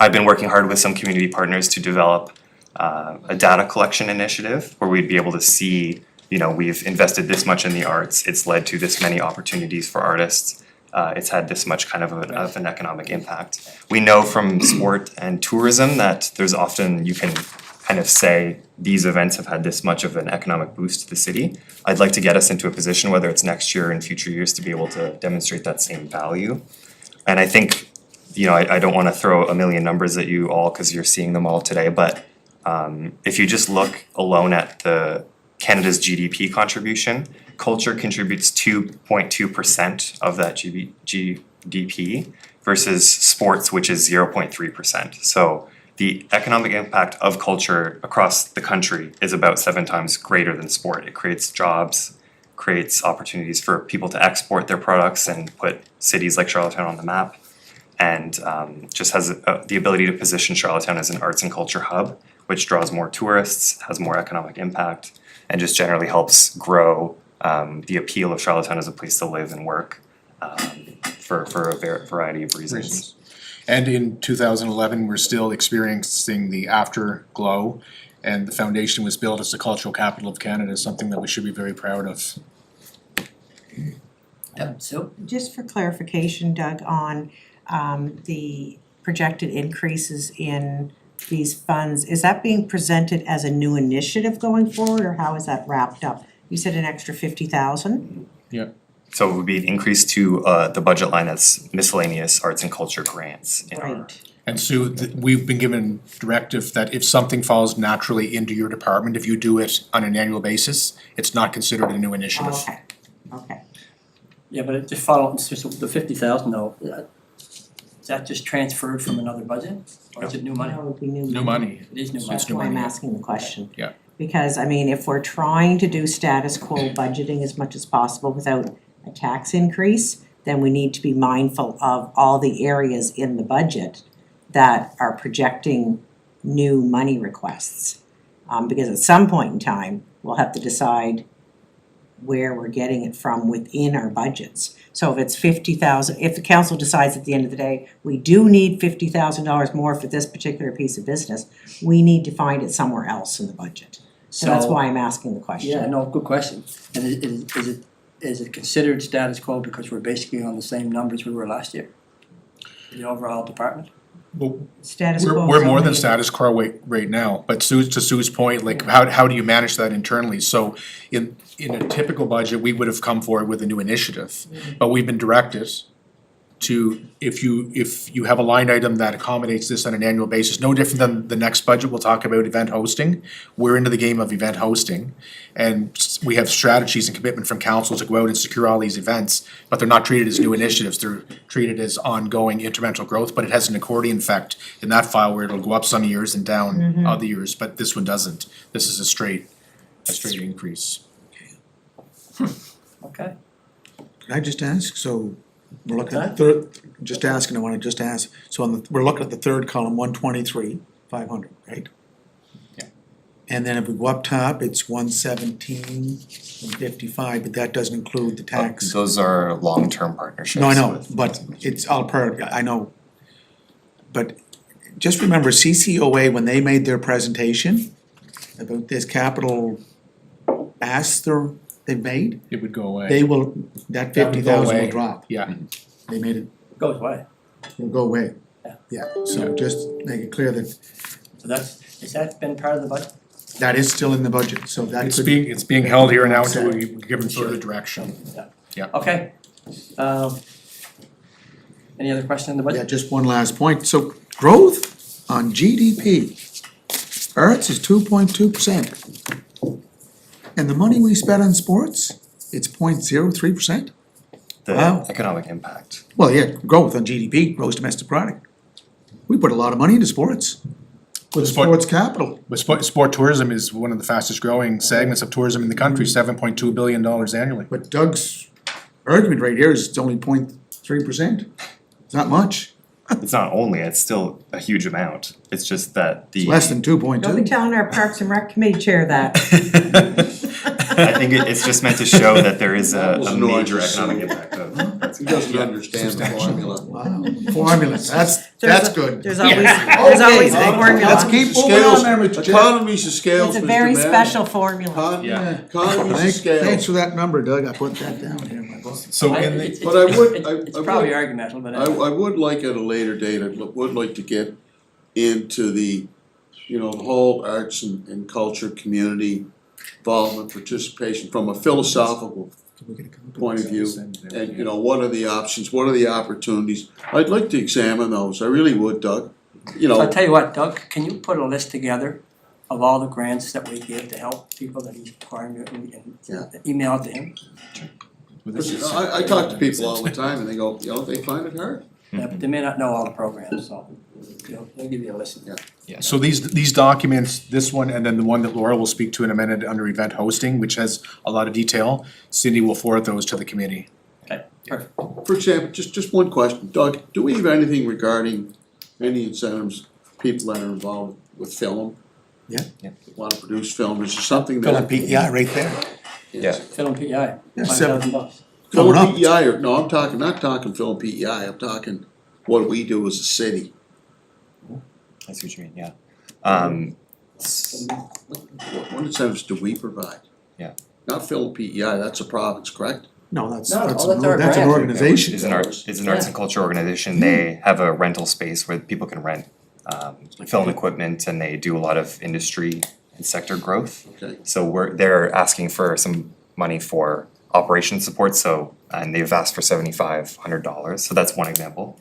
I've been working hard with some community partners to develop a data collection initiative where we'd be able to see, we've invested this much in the arts, it's led to this many opportunities for artists. It's had this much kind of an economic impact. We know from sport and tourism that there's often, you can kind of say these events have had this much of an economic boost to the city. I'd like to get us into a position, whether it's next year or in future years, to be able to demonstrate that same value. And I think, I don't want to throw a million numbers at you all because you're seeing them all today, but if you just look alone at Canada's GDP contribution, culture contributes 2.2% of that GDP versus sports, which is 0.3%. So the economic impact of culture across the country is about 7 times greater than sport. It creates jobs, creates opportunities for people to export their products and put cities like Charlottetown on the map, and just has the ability to position Charlottetown as an arts and culture hub, which draws more tourists, has more economic impact, and just generally helps grow the appeal of Charlottetown as a place to live and work for a variety of reasons. And in 2011, we're still experiencing the afterglow, and the foundation was built as the cultural capital of Canada, something that we should be very proud of. So, Just for clarification, Doug, on the projected increases in these funds, is that being presented as a new initiative going forward, or how is that wrapped up? You said an extra 50,000? So it would be an increase to the budget line that's miscellaneous arts and culture grants in our. Right. And Sue, we've been given directive that if something falls naturally into your department, if you do it on an annual basis, it's not considered a new initiative. Okay, okay. Yeah, but it just follow, it's just the 50,000 though, is that just transferred from another budget? Or is it new money? That would be new New money. It is new money. That's why I'm asking the question. Yeah. Because, I mean, if we're trying to do status quo budgeting as much as possible without a tax increase, then we need to be mindful of all the areas in the budget that are projecting new money requests. Because at some point in time, we'll have to decide where we're getting it from within our budgets. So if it's 50,000, if the council decides at the end of the day, we do need $50,000 more for this particular piece of business, we need to find it somewhere else in the budget. So that's why I'm asking the question. Yeah, no, good question. And is it considered status quo because we're basically on the same numbers we were last year? The overall department? Well, Status quo. we're is more than only- status quo right now, but to Sue's point, like how do you manage that internally? So in a typical budget, we would have come forward with a new initiative, but we've been directed to, if you have a line item that accommodates this on an annual basis, no different than the next budget, we'll talk about event hosting. We're into the game of event hosting, and we have strategies and commitment from council to go out and secure all these events, but they're not treated as new initiatives, they're treated as ongoing incremental growth, but it has an accordion effect in that file where it'll go up some years and down other years, but this one doesn't. This is a straight increase. Okay. Can I just ask, so we're looking Okay. at third, just asking, I wanna just ask, so we're looking at the third column, 123,500, right? Yeah. And then if we go up top, it's 117,55, but that doesn't include the tax. Those are long-term partnerships. No, I know, with- but it's all part, I know. But just remember CCOA, when they made their presentation about this capital ask they've made, It would go away. that That would go 50,000 will away. drop. Yeah, They made it, Goes away. will go away. Yeah. Yeah, so just make it clear that So has that been part of the budget? that is still in the budget, so that it's could. being held here now until we give them further direction. Okay. Any other question on the Yeah, budget? just one last point, so growth on GDP, arts is 2.2%. And the money we spent on sports, it's 0.03%. The Wow. economic impact. Well, yeah, growth on GDP, gross domestic product. We put a lot of money into sports. With Sport- sports capital. But sport tourism is one of the fastest growing segments of tourism in the country, $7.2 billion annually. But Doug's argument right here is it's only 0.3%. It's not much, It's not only, it's still a huge amount. It's just that the. it's less than 2.2. Don't be telling our Parks and Rec Committee chair that. I think it's just meant to show that there is a Wasn't what I major just economic said. impact of. He doesn't understand the formula. Wow, formula, that's good. There's always a formula. Let's keep moving Scales, on there, Mr. Chair. economies of scales, It's a Mr. very Mayor. special formula. Yeah. Economies of Thanks scales. for that number, Doug, I put that down here in my book. So in the, But I would- It's I probably would- argumental, but. I would like at a later date, would like to get into the, the whole arts and culture community involvement, participation from a philosophical point of view. And, what are the options, what are the opportunities? I'd like to examine those, I really would, Doug. So I'll tell you what, Doug, can you put a list together of all the grants that we give to help people that he's acquiring and email it to him? I talk to people all the time and they go, they find it hard. Yeah, but they may not know all the programs, so they'll give you a list. so these documents, this one and then the one that Laura will speak to in a minute under event hosting, which has a lot of detail, Cindy will forward those to the committee. Okay, perfect. For example, just one question, Doug, do we have anything regarding any incentives, people that are involved with film? Yeah. Want to produce film, is there something Phil that? and Pete, yeah, right there. Yeah. Film PI, Yeah, $5,000. Film Going up. PEI, no, I'm talking, not talking film PEI, I'm talking what we do as a city. I see what you mean, yeah. What incentives do we provide? Yeah. Not film PEI, that's a province, correct? No, that's No, that's that's our an grant. organization. Is an arts and culture organization. They have a rental space where people can rent film equipment and they do a lot of industry and sector growth. Okay. So they're asking for some money for operation support, so, and they've asked for $7,500, so that's one example.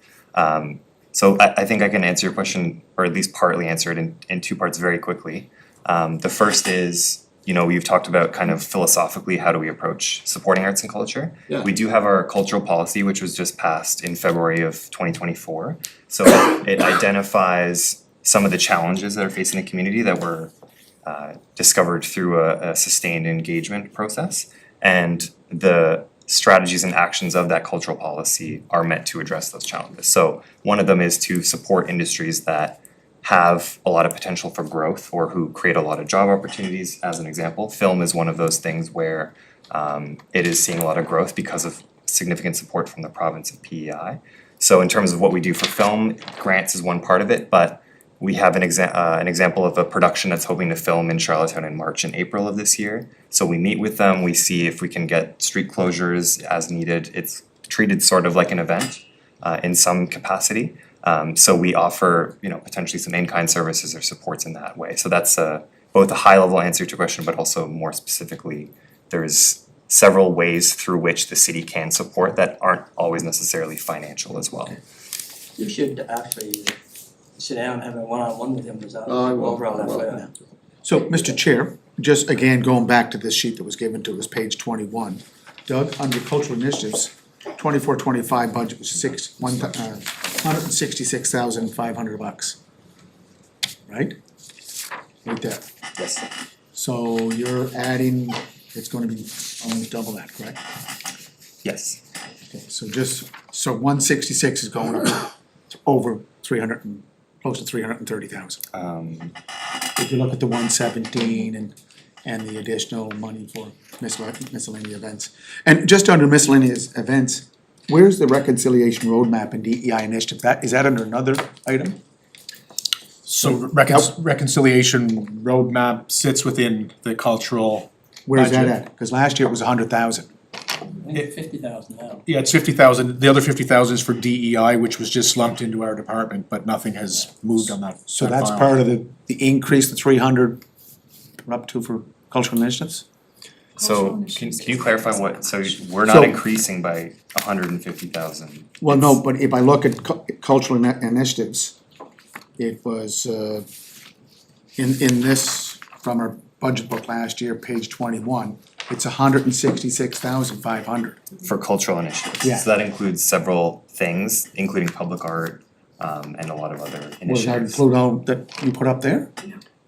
So I think I can answer your question, or at least partly answer it in two parts very quickly. The first is, you know, we've talked about kind of philosophically, how do we approach supporting arts and culture? Yeah. We do have our cultural policy, which was just passed in February of 2024. So it identifies some of the challenges that are facing the community that were discovered through a sustained engagement process. And the strategies and actions of that cultural policy are meant to address those challenges. So one of them is to support industries that have a lot of potential for growth or who create a lot of job opportunities. As an example, film is one of those things where it is seeing a lot of growth because of significant support from the province of PEI. So in terms of what we do for film, grants is one part of it, but we have an example of a production that's hoping to film in Charlottetown in March and April of this year. So we meet with them, we see if we can get street closures as needed. It's treated sort of like an event in some capacity. So we offer, you know, potentially some in-kind services or supports in that way. So that's both a high-level answer to your question, but also more specifically, there's several ways through which the city can support that aren't always necessarily financial as well. You should actually sit down and have a one-on-one with him, because I I'll will. overall FYI. So, Mr. Chair, just again, going back to this sheet that was given to us, page 21. Doug, under cultural initiatives, 24-25 budget was $166,500. Right? Right there. Yes. So you're adding, it's gonna be almost double that, correct? Yes. Okay, so 166 is going up to over 300 and, close to 330,000. If you look at the 117 and the additional money for miscellaneous events. And just under miscellaneous events, where's the reconciliation roadmap and DEI initiative? Is that under another item? So reconciliation roadmap sits within the cultural. Where's that budget. at? Cause last year it was 100,000. I think 50,000 now. Yeah, it's 50,000. The other 50,000 is for DEI, which was just lumped into our department, but nothing has moved on that. So that's part of the increase, the 300 we're up to for cultural initiatives? So can you clarify what, so we're So- not increasing by 150,000? Well, no, but if I look at cultural initiatives, it was, in this, from our budget book last year, page 21, it's 166,500. For cultural initiatives. Yeah. So that includes several things, including public art, and a lot of other Was that initiatives. include all that you put up there?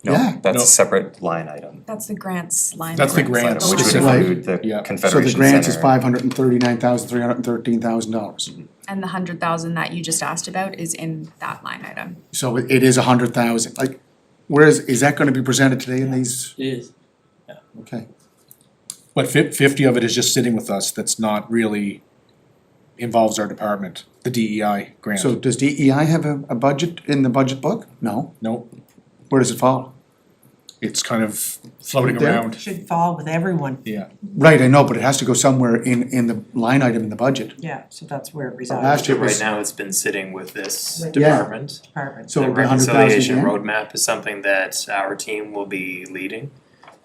No, Yeah. that's No. a separate line item. That's the grants line. That's the item. grants. Which would Specific. include the Yeah. So the Confederation grants is Center. $539,313,000. And the 100,000 that you just asked about is in that line item. So it is 100,000, like, is that gonna be presented today in these? It is. Okay. But 50 of it is just sitting with us, that's not really involves our department, the DEI grant. So does DEI have a budget in the budget book? No. No, Where does it fall? it's kind of floating Right there. around, Should fall with everyone, yeah. Right, I know, but it has to go somewhere in the line item in the budget. yeah, so that's where it resides, Last year Right was, now, it's been sitting with this With- department. department. so The it'd be 100,000 reconciliation again? roadmap is something that our team will be leading.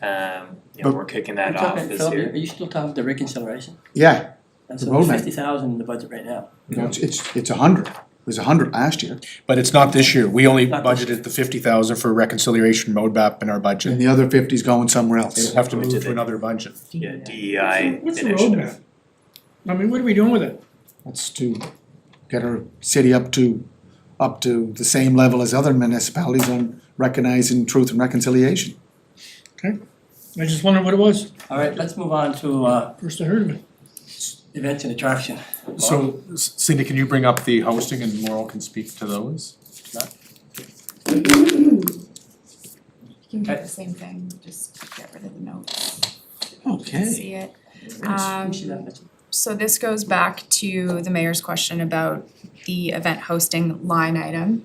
But- We're kicking You're that off talking, this Phil, year. are you still talking the reconciliation? Yeah, And The so there's roadmap. 50,000 in the budget right now. no, it's 100. It was 100 last year, But it's not this year, we only Not this budgeted the 50,000 for reconciliation roadmap in our and budget. the other 50's going somewhere else. It'll have to Going move to to the- another budget. Yeah, DEI What's the initiative. roadmap? I mean, what are we doing with it? That's to get our city up to the same level as other municipalities on recognizing truth and reconciliation. I just wondered what it was, All right, let's move on to first I heard of it. events and attraction. So Cindy, can you bring up the hosting and Laurel can speak to those? You can do Okay. the same thing, just get rid of the notes. Okay. See it. We should have this. So this goes back to the mayor's question about the event hosting line item.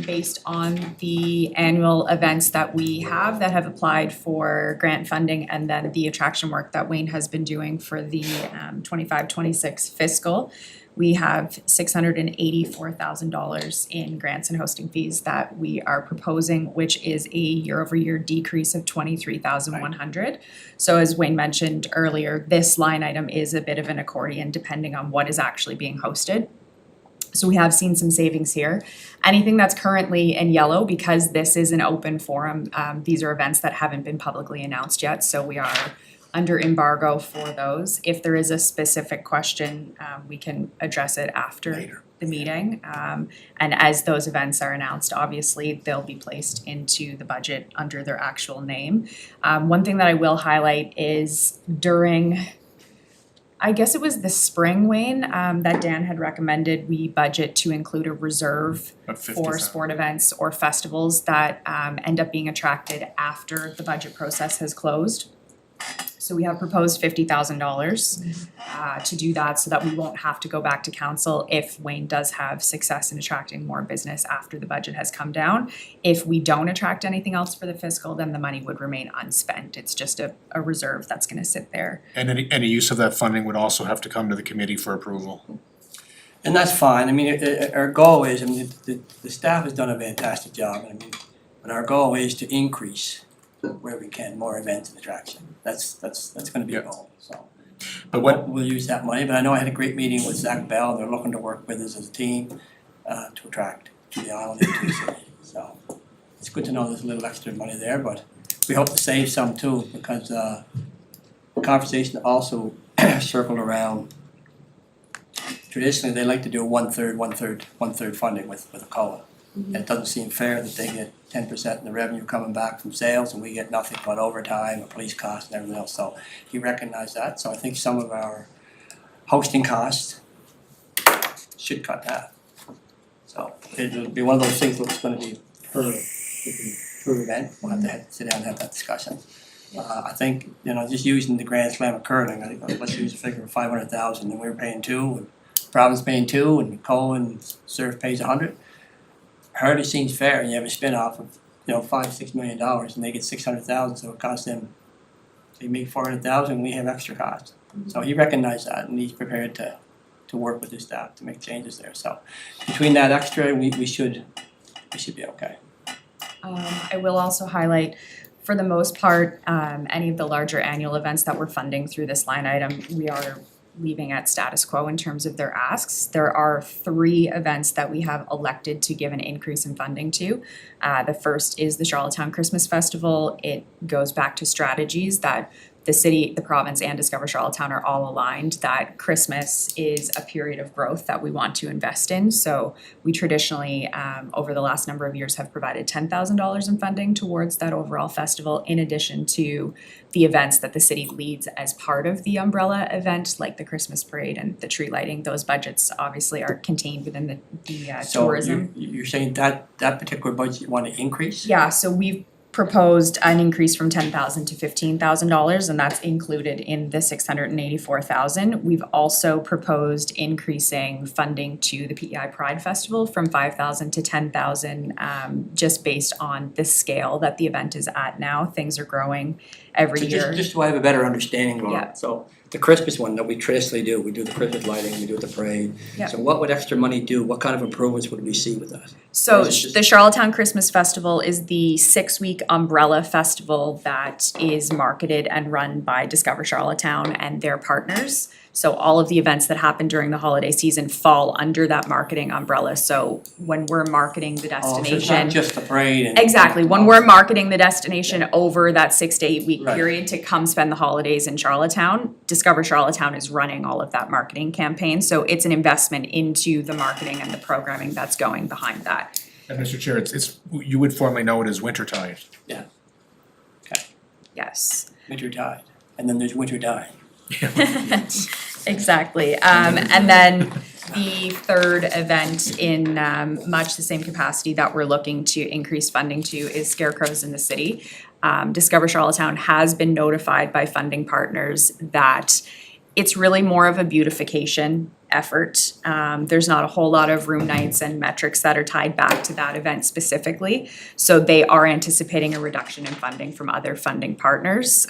Based on the annual events that we have that have applied for grant funding and then the attraction work that Wayne has been doing for the 25-26 fiscal. we have $684,000 in grants and hosting fees that we are proposing, which is a year-over-year decrease of $23,100. So as Wayne mentioned earlier, this line item is a bit of an accordion depending on what is actually being hosted. So we have seen some savings here. Anything that's currently in yellow, because this is an open forum, these are events that haven't been publicly announced yet, so we are under embargo for those. If there is a specific question, we can address it after the meeting. And as those events are announced, obviously, they'll be placed into the budget under their actual name. One thing that I will highlight is during, I guess it was the spring, Wayne, that Dan had recommended we budget to include a reserve Of for 50,000. sport events or festivals that end up being attracted after the budget process has closed. So we have proposed $50,000 to do that so that we won't have to go back to council if Wayne does have success in attracting more business after the budget has come down. If we don't attract anything else for the fiscal, then the money would remain unspent. It's just a reserve that's gonna sit there. And any use of that funding would also have to come to the committee for approval. And that's fine, I mean, our goal is, I mean, the staff has done a fantastic job, I mean, but our goal is to increase where we can, more events and attraction. That's gonna be a goal, so. But what, We'll use that money, but I know I had a great meeting with Zach Bell, they're looking to work with us as a team, to attract to the island and to the city, so. It's good to know there's a little extra money there, but we hope to save some too, because, the conversation also circled around. Traditionally, they like to do a one-third funding with a COLA. And it doesn't seem fair that they get 10% of the revenue coming back from sales and we get nothing but overtime, or police costs and everything else, so he recognized that, so I think some of our hosting costs should cut that. So it'll be one of those things that's gonna be per event, we'll have to sit down and have that discussion. I think, just using the Grand Slam of curling, I think, let's use a figure of 500,000, and we're paying 2, and Providence paying 2, and Cole and Surf pays 100. Hardly seems fair, and you have a spin-off of, $5-6 million, and they get 600,000, so it costs them, they make 400,000, we have extra costs. So he recognized that, and he's prepared to work with his staff to make changes there, so between that extra, we should be okay. I will also highlight, for the most part, any of the larger annual events that we're funding through this line item, we are leaving at status quo in terms of their asks. There are 3 events that we have elected to give an increase in funding to. The first is the Charlottetown Christmas Festival. It goes back to strategies that the city, the province, and Discover Charlottetown are all aligned that Christmas is a period of growth that we want to invest in. So we traditionally, over the last number of years, have provided $10,000 in funding towards that overall festival, in addition to the events that the city leads as part of the umbrella event, like the Christmas parade and the tree lighting. Those budgets obviously are contained within the tourism. So you're saying that particular budget you want to increase? Yeah, so we've proposed an increase from $10,000 to $15,000, and that's included in the $684,000. We've also proposed increasing funding to the PEI Pride Festival from $5,000 to $10,000, just based on the scale that the event is at now. Things are growing every year. Just so I have a better understanding, Laura. Yeah. So the Christmas one that we traditionally do, we do the Christmas lighting, we do the parade. Yeah. So what would extra money do? What kind of improvements would we see with that? So Or is it just- the Charlottetown Christmas Festival is the 6-week umbrella festival that is marketed and run by Discover Charlottetown and their partners. So all of the events that happen during the holiday season fall under that marketing umbrella. So when we're marketing the Oh, so destination. it's not just the parade and. Exactly, when we're marketing the destination over that 6 to 8 week Right. period to come spend the holidays in Charlottetown, Discover Charlottetown is running all of that marketing campaign, so it's an investment into the marketing and the programming that's going behind that. and Mr. Chair, it's, you would formally know it as Wintertide. Yes, Winter tide, and then there's winter dye. exactly, and then the third event in much the same capacity that we're looking to increase funding to is Scarecrows in the City. Discover Charlottetown has been notified by funding partners that it's really more of a beautification effort. There's not a whole lot of room nights and metrics that are tied back to that event specifically. So they are anticipating a reduction in funding from other funding partners.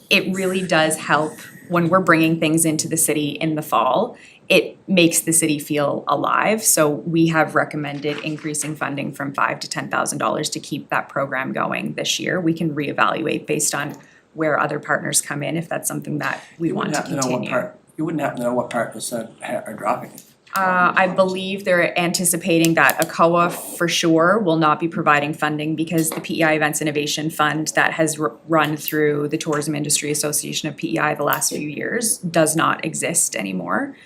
It really does help when we're bringing things into the city in the fall, it makes the city feel alive. So we have recommended increasing funding from $5,000 to $10,000 to keep that program going this year. We can reevaluate based on where other partners come in, if that's something that we want to continue. You wouldn't happen to know what partners are dropping it. I believe they're anticipating that ACOA for sure will not be providing funding because the PEI Events Innovation Fund that has run through the Tourism Industry Association of PEI the last few years does not exist anymore.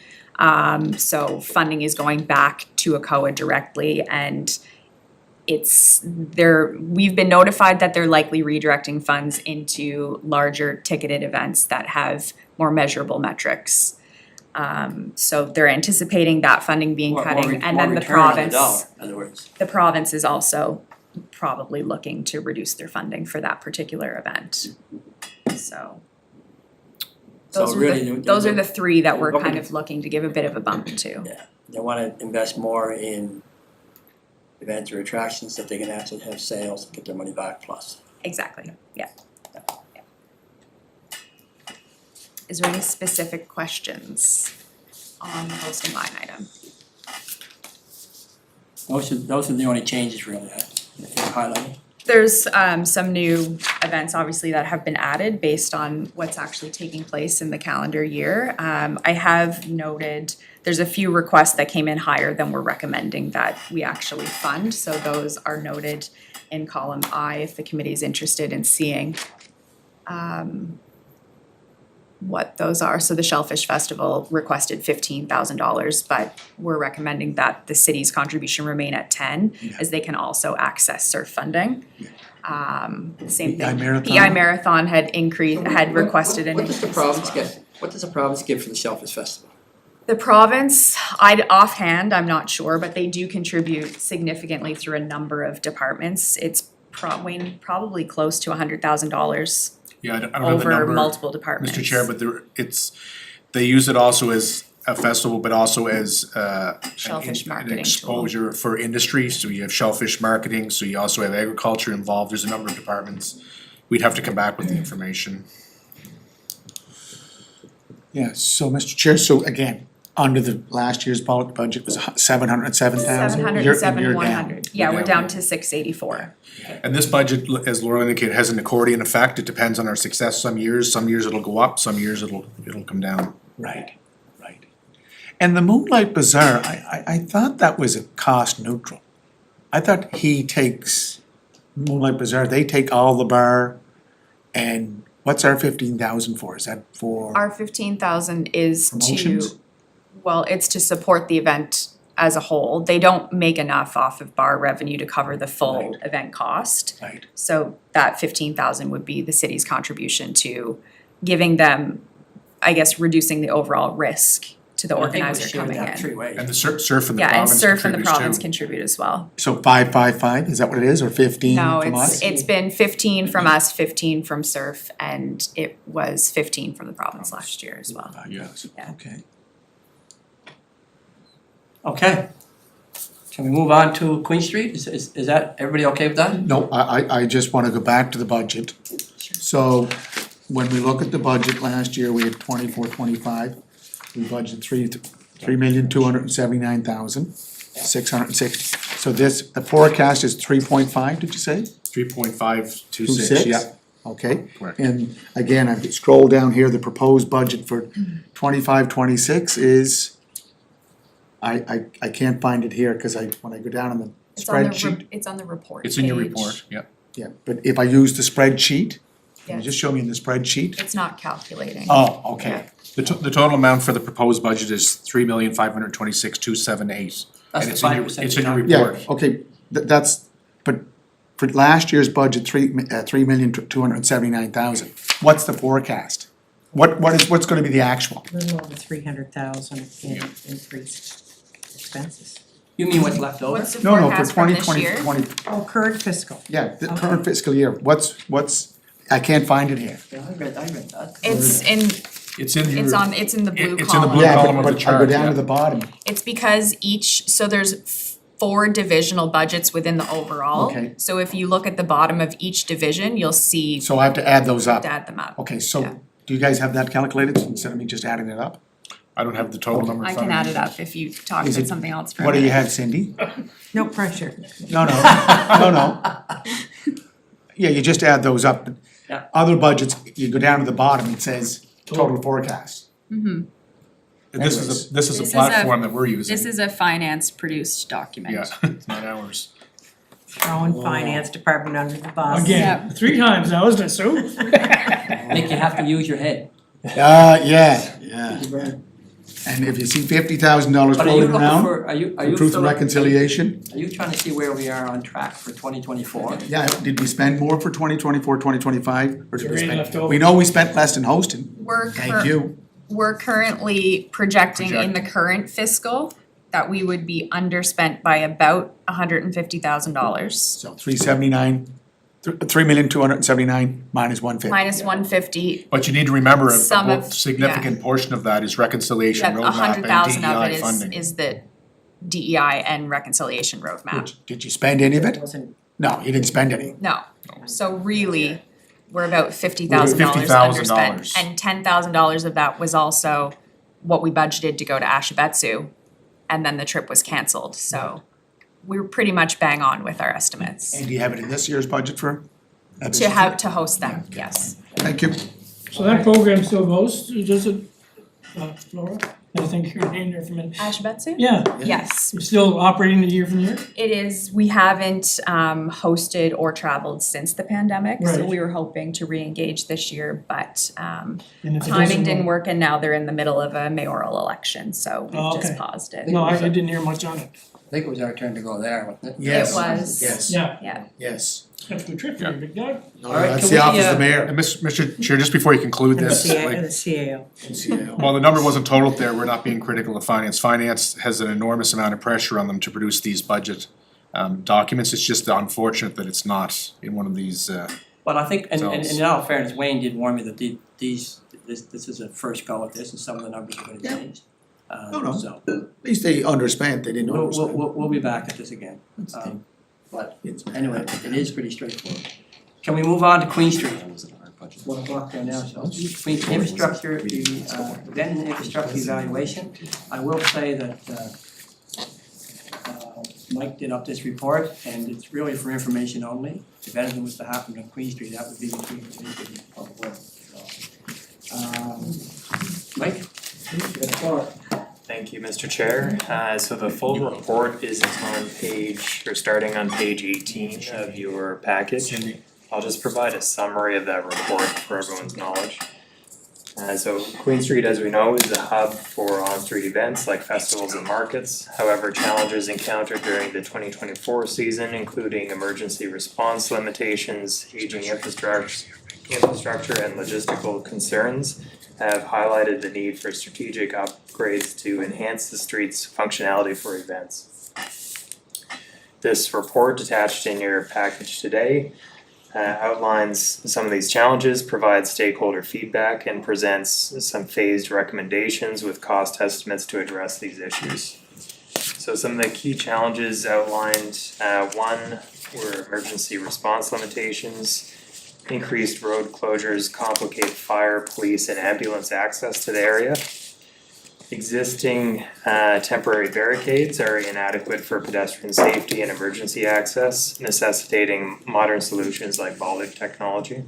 So funding is going back to ACOA directly, and we've been notified that they're likely redirecting funds into larger ticketed events that have more measurable metrics. So they're anticipating that funding being cutting, and then the province, in other words. the province is also probably looking to reduce their funding for that particular event. So those are the three that we're kind of looking to give a bit of a bump to. Yeah, they wanna invest more in events or attractions that they can actually have sales and get their money back plus. Exactly, yeah. Is there any specific questions on the hosting line item? Those are the only changes really, that you're highlighting. There's some new events obviously that have been added based on what's actually taking place in the calendar year. I have noted there's a few requests that came in higher than we're recommending that we actually fund, so those are noted in column I if the committee is interested in seeing what those are. So the Shellfish Festival requested $15,000, but we're recommending that the city's contribution remain at 10, as they can also access surf funding. Same PEI thing, Marathon? PEI Marathon had requested an What does increase the province as well. get? What does the province give for the Shellfish Festival? The province, offhand, I'm not sure, but they do contribute significantly through a number of departments. It's probably close to $100,000 Yeah, I don't know the over number, multiple departments. Mr. Chair, but they use it also as a festival, but also as Shellfish an marketing tool. exposure for industry, so you have shellfish marketing, so you also have agriculture involved, there's a number of departments. We'd have to come back with the information. Yeah, so Mr. Chair, so again, under the last year's budget was 707,000. 100. Yeah, we're down to 684. And this budget, as Laura indicated, has an accordion effect, it depends on our success some years it'll go up, some years it'll come down. Right, right. And the Moonlight Bazaar, I thought that was a cost neutral. I thought Moonlight Bazaar, they take all the bar, and what's our 15,000 for? Is that for Our 15,000 is promotions? it's to support the event as a whole. They don't make enough off of bar revenue to cover the full event cost. Right. So that 15,000 would be the city's contribution to giving them, I guess, reducing the overall risk to the organizer coming I think we shared that in. 3 ways. And the surf and the Yeah, and province surf and the contributes province too. contribute as well. So 555, is that what it is, or 15 No, from us? it's been 15 from us, 15 from surf, and it was 15 from the province last year as well. Yes. Yeah. Okay. Okay. Can we move on to Queen Street? Is that, everybody okay with that? No, I just wanna go back to the budget. So, when we look at the budget last year, we had 24-25. We budgeted 3,279,660. So the forecast is 3.5, did you say? 3.526, yeah. Okay, Correct. and again, I've scrolled down here, the proposed budget for 25-26 is, I can't find it here, cause when I go down on the It's on the spreadsheet, it's on the report It's in your page. report, yeah. yeah, but if I use the spreadsheet, can you Yes. just show me in the spreadsheet? It's not calculating. Oh, okay, The total amount for the proposed budget is 3,526,278. That's And the it's in your, 5% it's in your decline. yeah, report. okay, but for last year's budget, 3,279,000, what's the forecast? What's gonna be the actual? A little over 300,000 in increased expenses. You mean what's left over? What's the No, for forecast from 2020, this year? 20, Oh, current fiscal. yeah, the current fiscal year, what's, I can't find it here. Yeah, I read that. It's in It's in your. it's in the blue It's in the column. blue Yeah, column of but the I go chart, down yeah. to the bottom, It's because so there's 4 divisional budgets within the overall. Okay. So if you look at the bottom of each division, you'll see so I have to add those up. add them up. Okay, Yeah. so Do you guys have that calculated instead of me just adding it up? I don't have the total number in I front can of me. add it up if you talk Is about it- something else for a What do you minute. have, Cindy? No pressure. No, no. Yeah, you just add those up. Yeah. Other budgets, you go down to the bottom, it says total forecast. Mm-hmm. This Anyways. is This a is platform that we're using. This is a finance produced document. Yeah, it's not ours. Throwing finance department under the bus. Again, 3 times now, isn't it, Sue? Make you have to use your head. Yeah. And if you see $50,000 But are you floating looking around, for, are you for truth and still- reconciliation, Are you trying to see where we are on track for 2024? yeah, did we spend more for 2024, 2025? Or did we There ain't spend? left over. We know we spent less in hosting, We're thank you. We're currently projecting in the current fiscal that we would be underspent by about $150,000. So 379, 3,279,000 minus 150. Minus 150, But you need to remember, a Some of- significant portion of that is reconciliation, yeah, roadmap, 100,000 and of DEI it funding. is the DEI and reconciliation roadmap. Did you spend any of it? Wasn't- No, you didn't spend any. No, so really, we're about $50,000 $50,000. underspent. And $10,000 of that was also what we budgeted to go to Ashabetsu, and then the trip was canceled, so we were pretty much bang on with our estimates. And do you have it in this year's budget for? To host them, yes. Thank you. So that program still goes, does it, Laura? I think you're named there for a minute. Ashabetsu? Yeah, Yes, it's still operating year from year? it is. We haven't hosted or traveled since the pandemic, so Right. we were hoping to re-engage this year, but And if it timing doesn't didn't work, and now they're in the middle of a mayoral election, so Oh, we've just okay. paused it. No, I didn't hear much on it. I think it was our turn to go there, wasn't it? Yes. It was. Yes, Yeah, Yeah, yes. that's a good trip for you, big dog. No, All right, that's can the we, office of uh, the mayor. And Mr. Chair, just before you conclude And the this, CA, like, and the CAO. while the number wasn't totaled there, we're not being critical of finance. Finance has an enormous amount of pressure on them to produce these budget documents. It's just unfortunate that it's not in one of these, But I think, and Sounds- in all fairness, Wayne did warn me that this is a first go at this, and some of the numbers are gonna Yeah. change. No. So, At least they underspent, they didn't overspend. we'll be back at this again. But anyway, it is pretty straightforward. Can we move on to Queen Street? 1 o'clock there now, so Queen infrastructure, then infrastructure evaluation. I will say that Mike did up this report, and it's really for information only. If anything was to happen on Queen Street, that would be between Queen Street and Public Works, so. Mike? You got the floor. Thank you, Mr. Chair. So the full report is on starting on page 18 of your package. I'll just provide a summary of that report for everyone's knowledge. So Queen Street, as we know, is a hub for on-street events like festivals and markets. However, challenges encountered during the 2024 season, including emergency response limitations, aging infrastructure and logistical concerns, have highlighted the need for strategic upgrades to enhance the street's functionality for events. This report attached in your package today outlines some of these challenges, provides stakeholder feedback, and presents some phased recommendations with cost estimates to address these issues. So some of the key challenges outlined, one were emergency response limitations. Increased road closures complicate fire, police, and ambulance access to the area. Existing temporary barricades are inadequate for pedestrian safety and emergency access, necessitating modern solutions like bollard technology.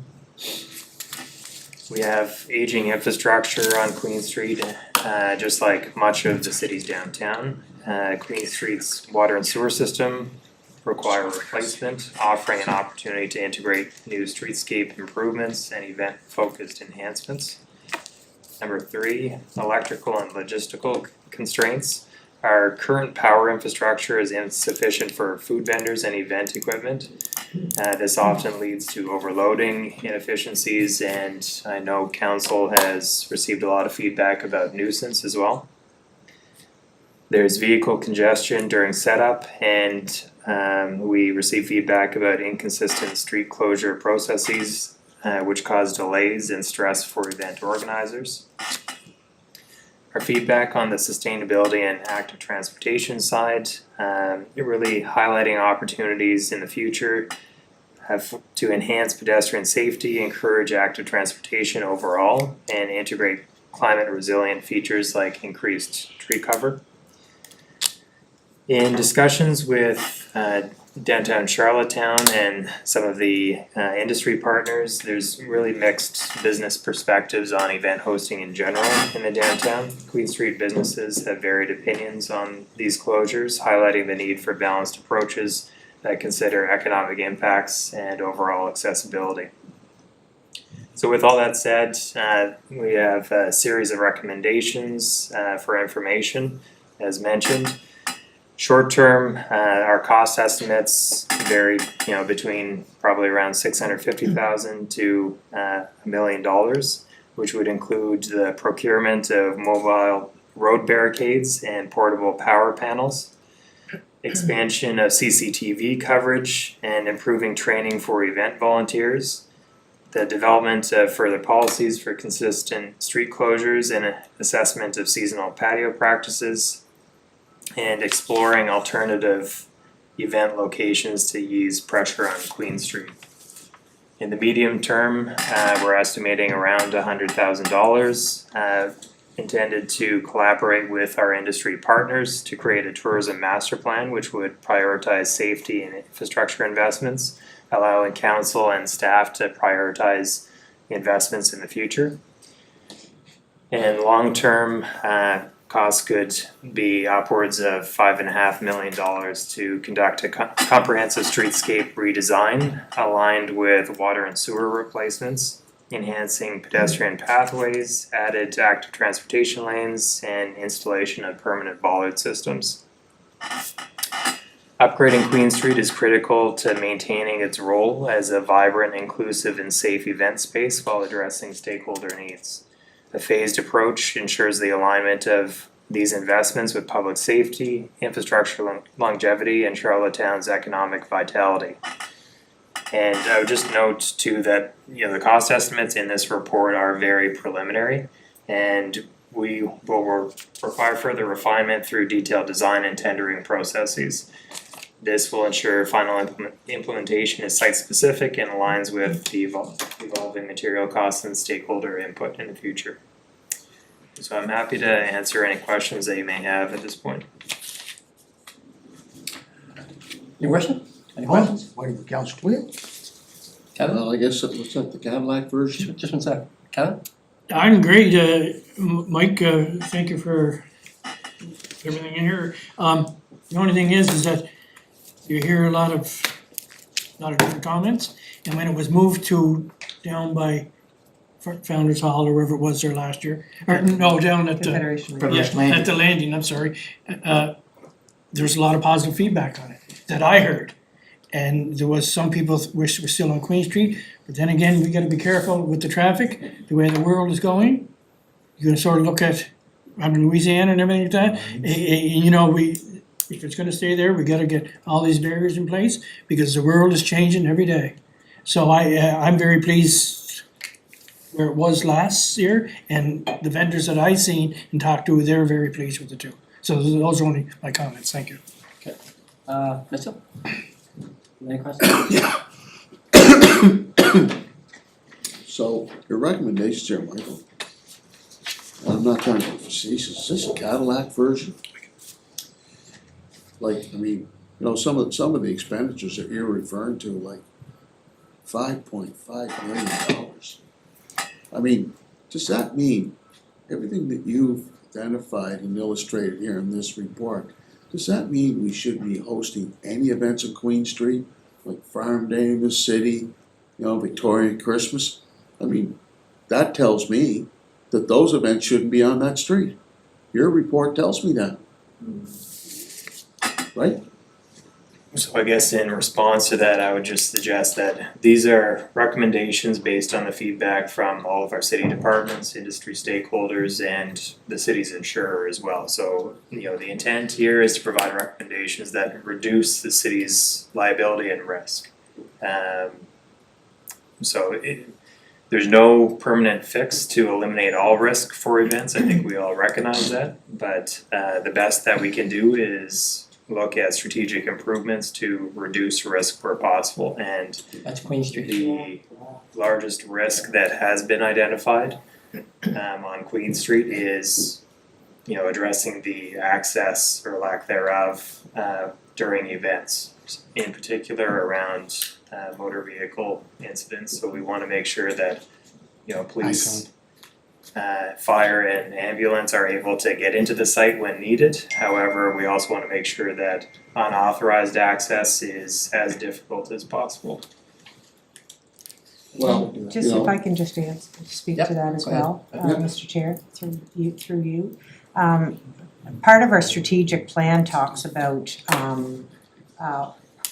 We have aging infrastructure on Queen Street, just like much of the city's downtown. Queen Street's water and sewer system require replacement, offering an opportunity to integrate new streetscape improvements and event-focused enhancements. Number 3, electrical and logistical constraints. Our current power infrastructure is insufficient for food vendors and event equipment. This often leads to overloading, inefficiencies, and I know council has received a lot of feedback about nuisance as well. There's vehicle congestion during setup, and we receive feedback about inconsistent street closure processes, which cause delays and stress for event organizers. Our feedback on the sustainability and active transportation side, really highlighting opportunities in the future have to enhance pedestrian safety, encourage active transportation overall, and integrate climate resilient features like increased tree cover. In discussions with downtown Charlottetown and some of the industry partners, there's really mixed business perspectives on event hosting in general in the downtown. Queen Street businesses have varied opinions on these closures, highlighting the need for balanced approaches that consider economic impacts and overall accessibility. So with all that said, we have a series of recommendations for information, as mentioned. Short term, our cost estimates vary, between probably around $650,000 to $1 million, which would include the procurement of mobile road barricades and portable power panels, expansion of CCTV coverage and improving training for event volunteers, the development of further policies for consistent street closures and assessment of seasonal patio practices, and exploring alternative event locations to ease pressure on Queen Street. In the medium term, we're estimating around $100,000 intended to collaborate with our industry partners to create a tourism master plan which would prioritize safety and infrastructure investments, allowing council and staff to prioritize investments in the future. And long-term, costs could be upwards of $5.5 million to conduct a comprehensive streetscape redesign aligned with water and sewer replacements, enhancing pedestrian pathways, added active transportation lanes, and installation of permanent bollard systems. Upgrading Queen Street is critical to maintaining its role as a vibrant, inclusive, and safe event space while addressing stakeholder needs. A phased approach ensures the alignment of these investments with public safety, infrastructure longevity, and Charlottetown's economic vitality. And I would just note too that the cost estimates in this report are very preliminary, and we will require further refinement through detailed design and tendering processes. This will ensure final implementation is site-specific and aligns with the evolving material costs and stakeholder input in the future. So I'm happy to answer any questions that you may have at this point. Your worship, any questions? What do you, Council Twill? Kevin? Well, I guess it looks like the Cadillac version. Just one sec. Kevin? I'm great, Mike, thank you for everything in here. The only thing is that you hear a lot of different comments, and when it was moved to down by Founders Hall or wherever it was there last year, or no, down at the, Confederation. yeah, at the landing, I'm sorry. There's a lot of positive feedback on it that I heard. And there was some people wish we're still on Queen Street, but then again, we gotta be careful with the traffic, the way the world is going. You're gonna sort of look at, I'm in Louisiana and everything like that, if it's gonna stay there, we gotta get all these barriers in place, because the world is changing every day. So I'm very pleased where it was last year, and the vendors that I seen and talked to, they're very pleased with the two. So those are only my comments, thank you. Mitchell? Any questions? So your recommendations here, Michael. I'm not trying to be facetious, is this a Cadillac version? Like, I mean, some of the expenditures that you're referring to, like $5.5 million. I mean, does that mean everything that you've identified and illustrated here in this report, does that mean we should be hosting any events on Queen Street, like Farm Day in the city, Victorian Christmas? I mean, that tells me that those events shouldn't be on that street. Your report tells me that. Right? So I guess in response to that, I would just suggest that these are recommendations based on the feedback from all of our city departments, industry stakeholders, and the city's insurer as well. So, the intent here is to provide recommendations that reduce the city's liability and risk. There's no permanent fix to eliminate all risk for events. I think we all recognize that, but the best that we can do is look at strategic improvements to reduce risk where possible. And That's Queen Street. the largest risk that has been identified on Queen Street is, addressing the access or lack thereof during events, in particular around motor vehicle incidents. So we want to make sure that, police, fire and ambulance are able to get into the site when needed. However, we also want to make sure that unauthorized access is as difficult as possible. Well, Just you know- if I can just speak Yep, to that as go ahead. well, Yep. Mr. Chair, through you. Part of our strategic plan talks about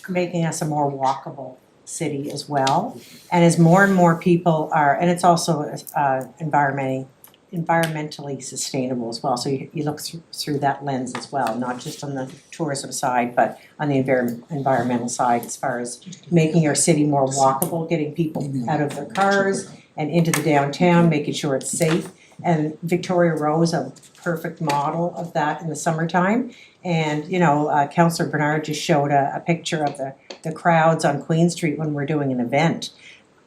making us a more walkable city as well. And as more and more people are, and it's also environmentally sustainable as well. So you look through that lens as well, not just on the tourism side, but on the environmental side as far as making our city more walkable, getting people out of their cars and into the downtown, making sure it's safe. And Victoria Row is a perfect model of that in the summertime. And, Councillor Bernard just showed a picture of the crowds on Queen Street when we're doing an event.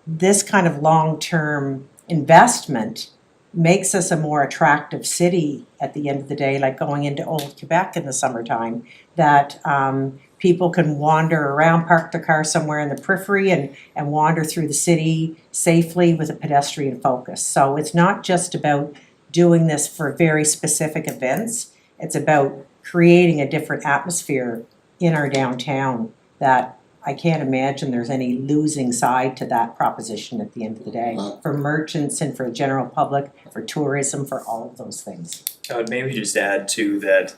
This kind of long-term investment makes us a more attractive city at the end of the day, like going into Old Quebec in the summertime, that people can wander around, park their car somewhere in the periphery and wander through the city safely with a pedestrian focus. So it's not just about doing this for very specific events, it's about creating a different atmosphere in our downtown that I can't imagine there's any losing side to that proposition at the end of the day, for merchants and for the general public, for tourism, for all of those things. I would maybe just add to that,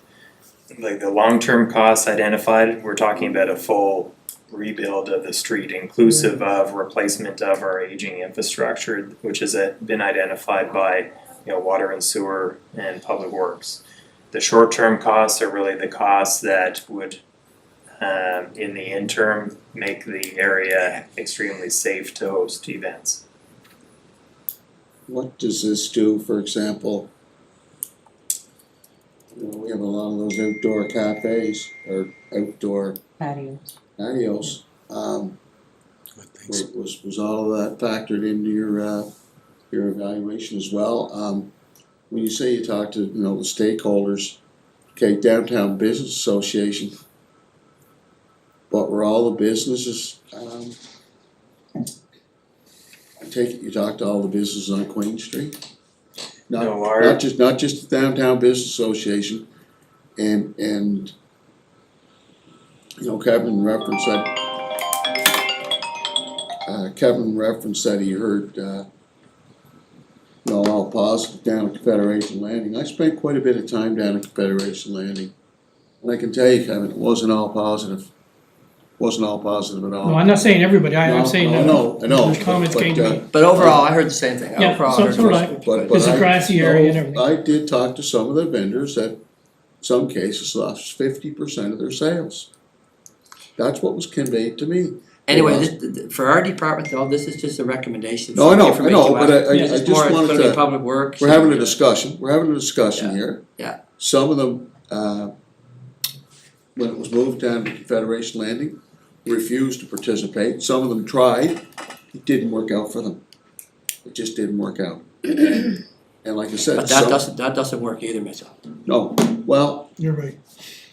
like the long-term costs identified, we're talking about a full rebuild of the street, inclusive of replacement of our aging infrastructure, which has been identified by, water and sewer and public works. The short-term costs are really the costs that would, in the interim, make the area extremely safe to host events. What does this do, for example? We have a lot of those outdoor cafes or outdoor Patios. patios. Was all of that factored into your evaluation as well? When you say you talk to, the stakeholders, okay, Downtown Business Association, but were all the businesses, I take it you talked to all the businesses on Queen Street? No, Not just the Downtown Business Association, and Kevin referenced that he heard all positive down at Confederation Landing. I spent quite a bit of time down at Confederation Landing, and I can tell you, Kevin, it wasn't all positive. Wasn't all positive at all. No, I'm not saying everybody, I'm saying I that know, those comments came to me. But overall, I heard the same thing. Yeah, Overall, I so- heard so did it I. was But It's a I- grassy area and everything. I did talk to some of the vendors that, some cases, lost 50% of their sales. That's what was conveyed to me. Anyway, for our department though, this is just a recommendation. No, I know, Information but to us. I Yeah, just It's more, it's wanted gonna be to, public works. we're having a and, discussion Yeah, here. yeah. Some of them, when it was moved down to Confederation Landing, refused to participate. Some of them tried, it didn't work out for them. It just didn't work out. And like I said, But that doesn't work either, Mitchell. no, well, You're right.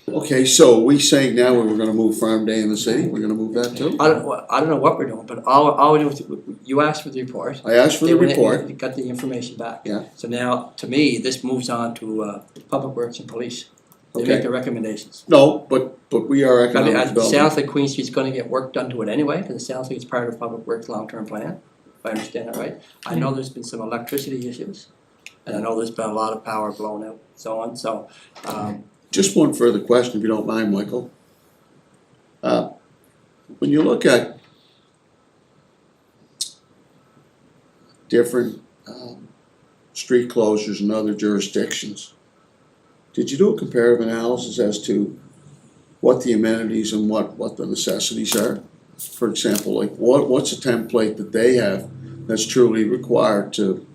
okay, so we saying now we're gonna move Farm Day in the city, we're gonna move that too? I don't know what we're doing, but all we do is, you asked for the report. I asked for the They went in, report, you got the information back. Yeah. So now, to me, this moves on to Public Works and Police. They Okay. make the recommendations. no, but we are I mean, economic it development. sounds like Queen Street's gonna get work done to it anyway, cause it sounds like it's part of Public Works' long-term plan, if I understand that right. I know there's been some electricity issues, and I know there's been a lot of power blown out, so on, so, Just one further question, if you don't mind, Michael. When you look at different street closures in other jurisdictions, did you do a comparative analysis as to what the amenities and what the necessities are? For example, like what's a template that they have that's truly required to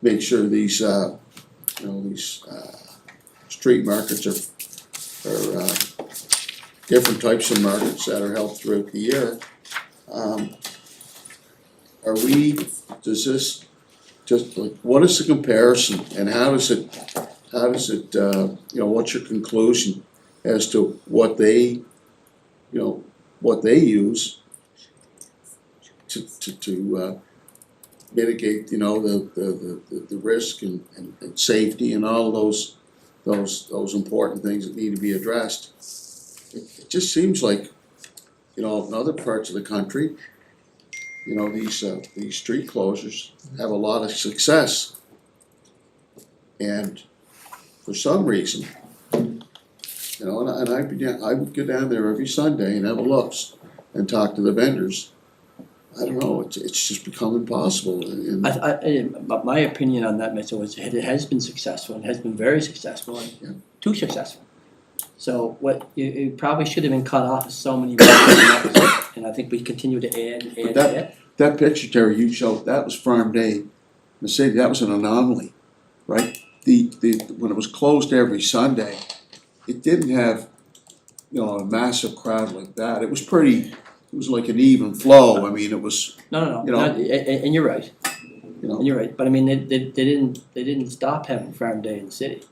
make sure these street markets are different types of markets that are held throughout the year. Does this, just like, what is the comparison and how does it, what's your conclusion as to what they use to mitigate, the risk and safety and all those important things that need to be addressed. It just seems like, in other parts of the country, these street closures have a lot of success. And for some reason, and I would go down there every Sunday and have a look and talk to the vendors. I don't know, it's just become impossible and. But my opinion on that, Mitchell, is it has been successful, and has been very successful, Yeah. and too successful. So it probably should have been cut off so many months, and I think we continue to add. That picture, Terry, you showed, that was Farm Day in the city, that was an anomaly, right? When it was closed every Sunday, it didn't have, a massive crowd like that. It was like an even flow, I mean, it was, No, You know. and you're right, you know. and you're right, but I mean, they didn't stop having Farm Day in the city.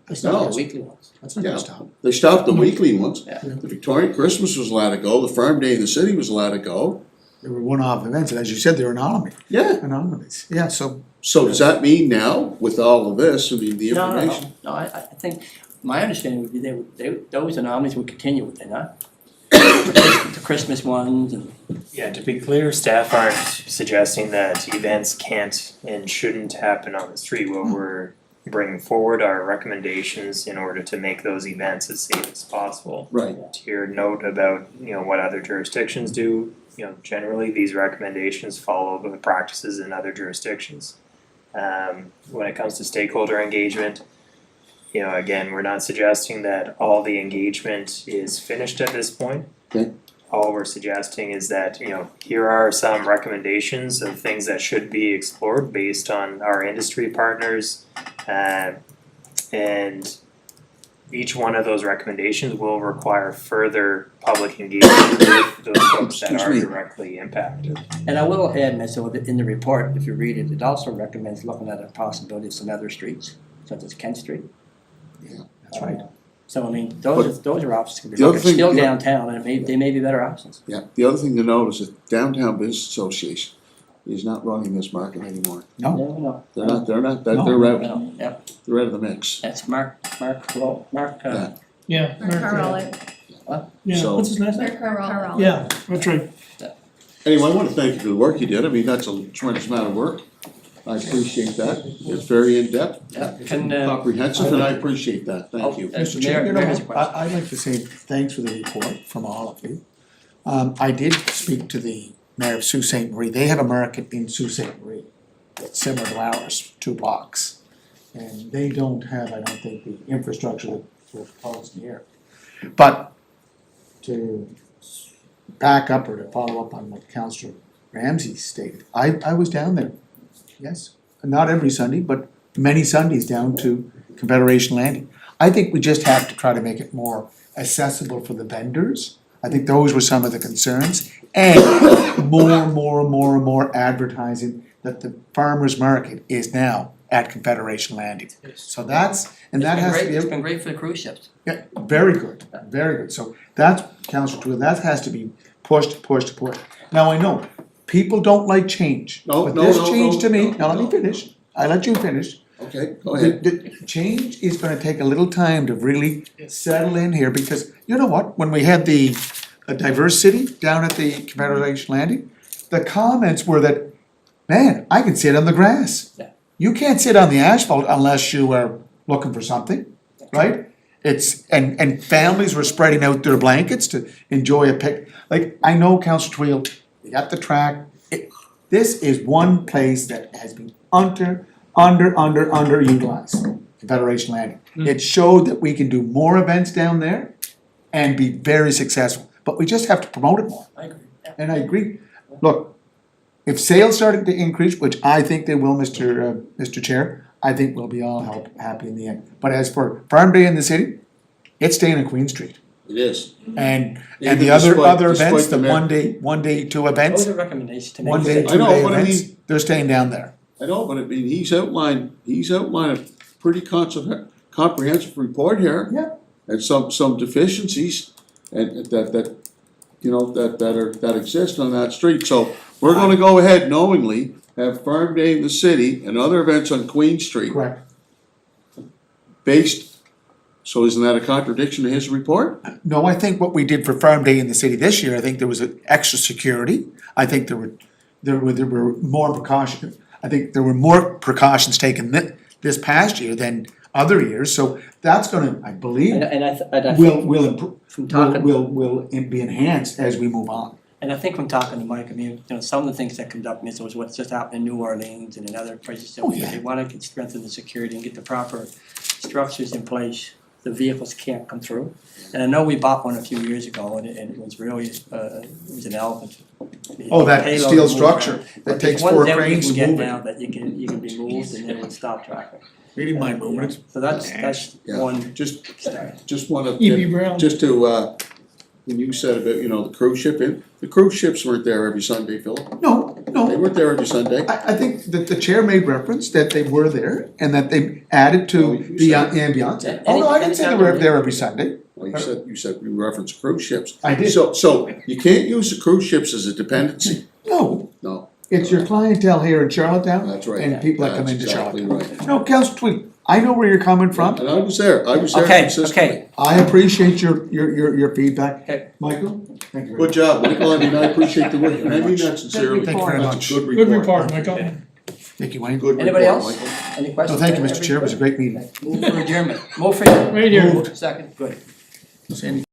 They stopped the weekly ones. That's not Yeah. gonna stop. They stopped the weekly ones. Yeah. The Victorian Christmas was allowed to go, the Farm Day in the city was allowed to go. There were one-off events, and as you said, they're Yeah, anomalies. Yeah, so so does that mean now, with all of this, the information? No, I think, my understanding would be those anomalies would continue, would they not? The Christmas ones and. Yeah, to be clear, staff aren't suggesting that events can't and shouldn't happen on the street. What we're bringing forward are recommendations in order to make those events as safe as possible. Right, To your note about, what other jurisdictions do, generally these recommendations follow the practices in other jurisdictions. When it comes to stakeholder engagement, again, we're not suggesting that all the engagement is finished at this point. Okay. All we're suggesting is that, here are some recommendations of things that should be explored based on our industry partners. And each one of those recommendations will require further public engagement with those folks that Excuse are me. directly impacted. And I will add, Mitchell, that in the report, if you read it, it also recommends looking at the possibility of some other streets, such as Kent Street. that's right. So I mean, those are options to be The other looked at, thing- still the- downtown, and they may be better options. yeah. The other thing to note is that Downtown Business Association is not running this market anymore. No, They're not, they're no, out, no, yeah, they're out of the mix. that's Mark, Yeah. Yeah. Yeah, So- what's his last name? Yeah, that's right. Anyway, I wanna thank you for the work you did, I mean, that's a tremendous amount of work. I appreciate that, it's very in-depth, yeah, can, comprehensive, and I appreciate that, thank you. Mr. Chair, Mayor has a question. I'd like to say thanks for the report from all of you. I did speak to the mayor of Sault Ste. Marie, they have a market in Sault Ste. Marie that's similar to ours, 2 blocks. And they don't have, I don't think, the infrastructure that we're proposing here. But to back up or to follow up on what Councillor Ramsey stated, I was down there, yes, not every Sunday, but many Sundays down to Confederation Landing. I think we just have to try to make it more accessible for the vendors. I think those were some of the concerns. And more advertising that the farmer's market is now at Confederation Landing. So that's, and that has to be. It's been great for the cruise ships. Yeah, very good, very good. So that's, Councillor Twill, that has to be pushed. Now, I know, people don't like change. No, But no, this no, change to me, no, now let me no. finish, I let you finish. Okay, go ahead. The change is gonna take a little time to really settle in here, because you know what, when we had the diversity down at the Confederation Landing, the comments were that, man, I can sit on the grass. Yeah. You can't sit on the asphalt unless you are looking for something, right? It's, and families were spreading out their blankets to enjoy a like, I know Councillor Twill, you got the track, this is one place that has been underutilized, Confederation Landing. It showed that we can do more events down there and be very successful, but we just have to promote it more. I agree, yeah. And I agree, look, if sales started to increase, which I think they will, Mr. Chair, I think we'll be all happy in the end. But as for Farm Day in the city, it's staying on Queen Street. It is. And Even the other despite- events, despite the the one day, two Those events, are recommendations to make. one day, I two know, day but I events, mean- they're staying down there. I know, but I mean, he's outlined a pretty comprehensive report here. Yeah. And some deficiencies and that that exist on that street, so we're gonna go ahead knowingly, have Farm Day in the city and other events on Queen Street Correct. based, so isn't that a contradiction to his report? No, I think what we did for Farm Day in the city this year, I think there was an extra security. I think there were more precautions. I think there were more precautions taken this past year than other years, so that's gonna, I believe, And I will think improve, from talking, will be enhanced as we move on. and I think from talking to Mike, I mean, you know, some of the things that comes up is what's just happened in New Orleans and in other places. Oh, yeah. They wanna strengthen the security and get the proper structures in place. The vehicles can't come through. And I know we bought one a few years ago and it was really, it was an elephant. Oh, that Payload steel moved structure around. that But takes there's 4 ones that we cranes can to get move it. now that you can be moved and it would stop traffic. We didn't mind moving it. So that's Yeah. one Just start. wanna. E.B. Brown. Just to, when you said about, the cruise ship the cruise ships weren't there every Sunday, Philip. No, They no, weren't there every Sunday. I think that the chair made reference that they were there and that they added Oh, to you the said- ambiance. Oh, no, I didn't say they were there every Sunday. Well, you said you referenced cruise ships. I did. So you can't use the cruise ships as a dependency. No, No, it's your clientele here in Charlottetown that's right. and people that come That's into exactly Charlottetown. right. No, Council Tweed, I know where you're coming from. And I was there Okay, consistently. okay, I appreciate your feedback. Okay. Michael, thank you very Good much. job, Michael, I mean, I appreciate the work, and I mean that sincerely. Thank you very That's a much. good Good report. report, Michael. Thank you, Wayne. Good anybody report, else? Michael. Any No, questions? thank you, Mr. Chair, it was a great meeting. Move for adjournment, move for. Right here. Second, good. Sandy.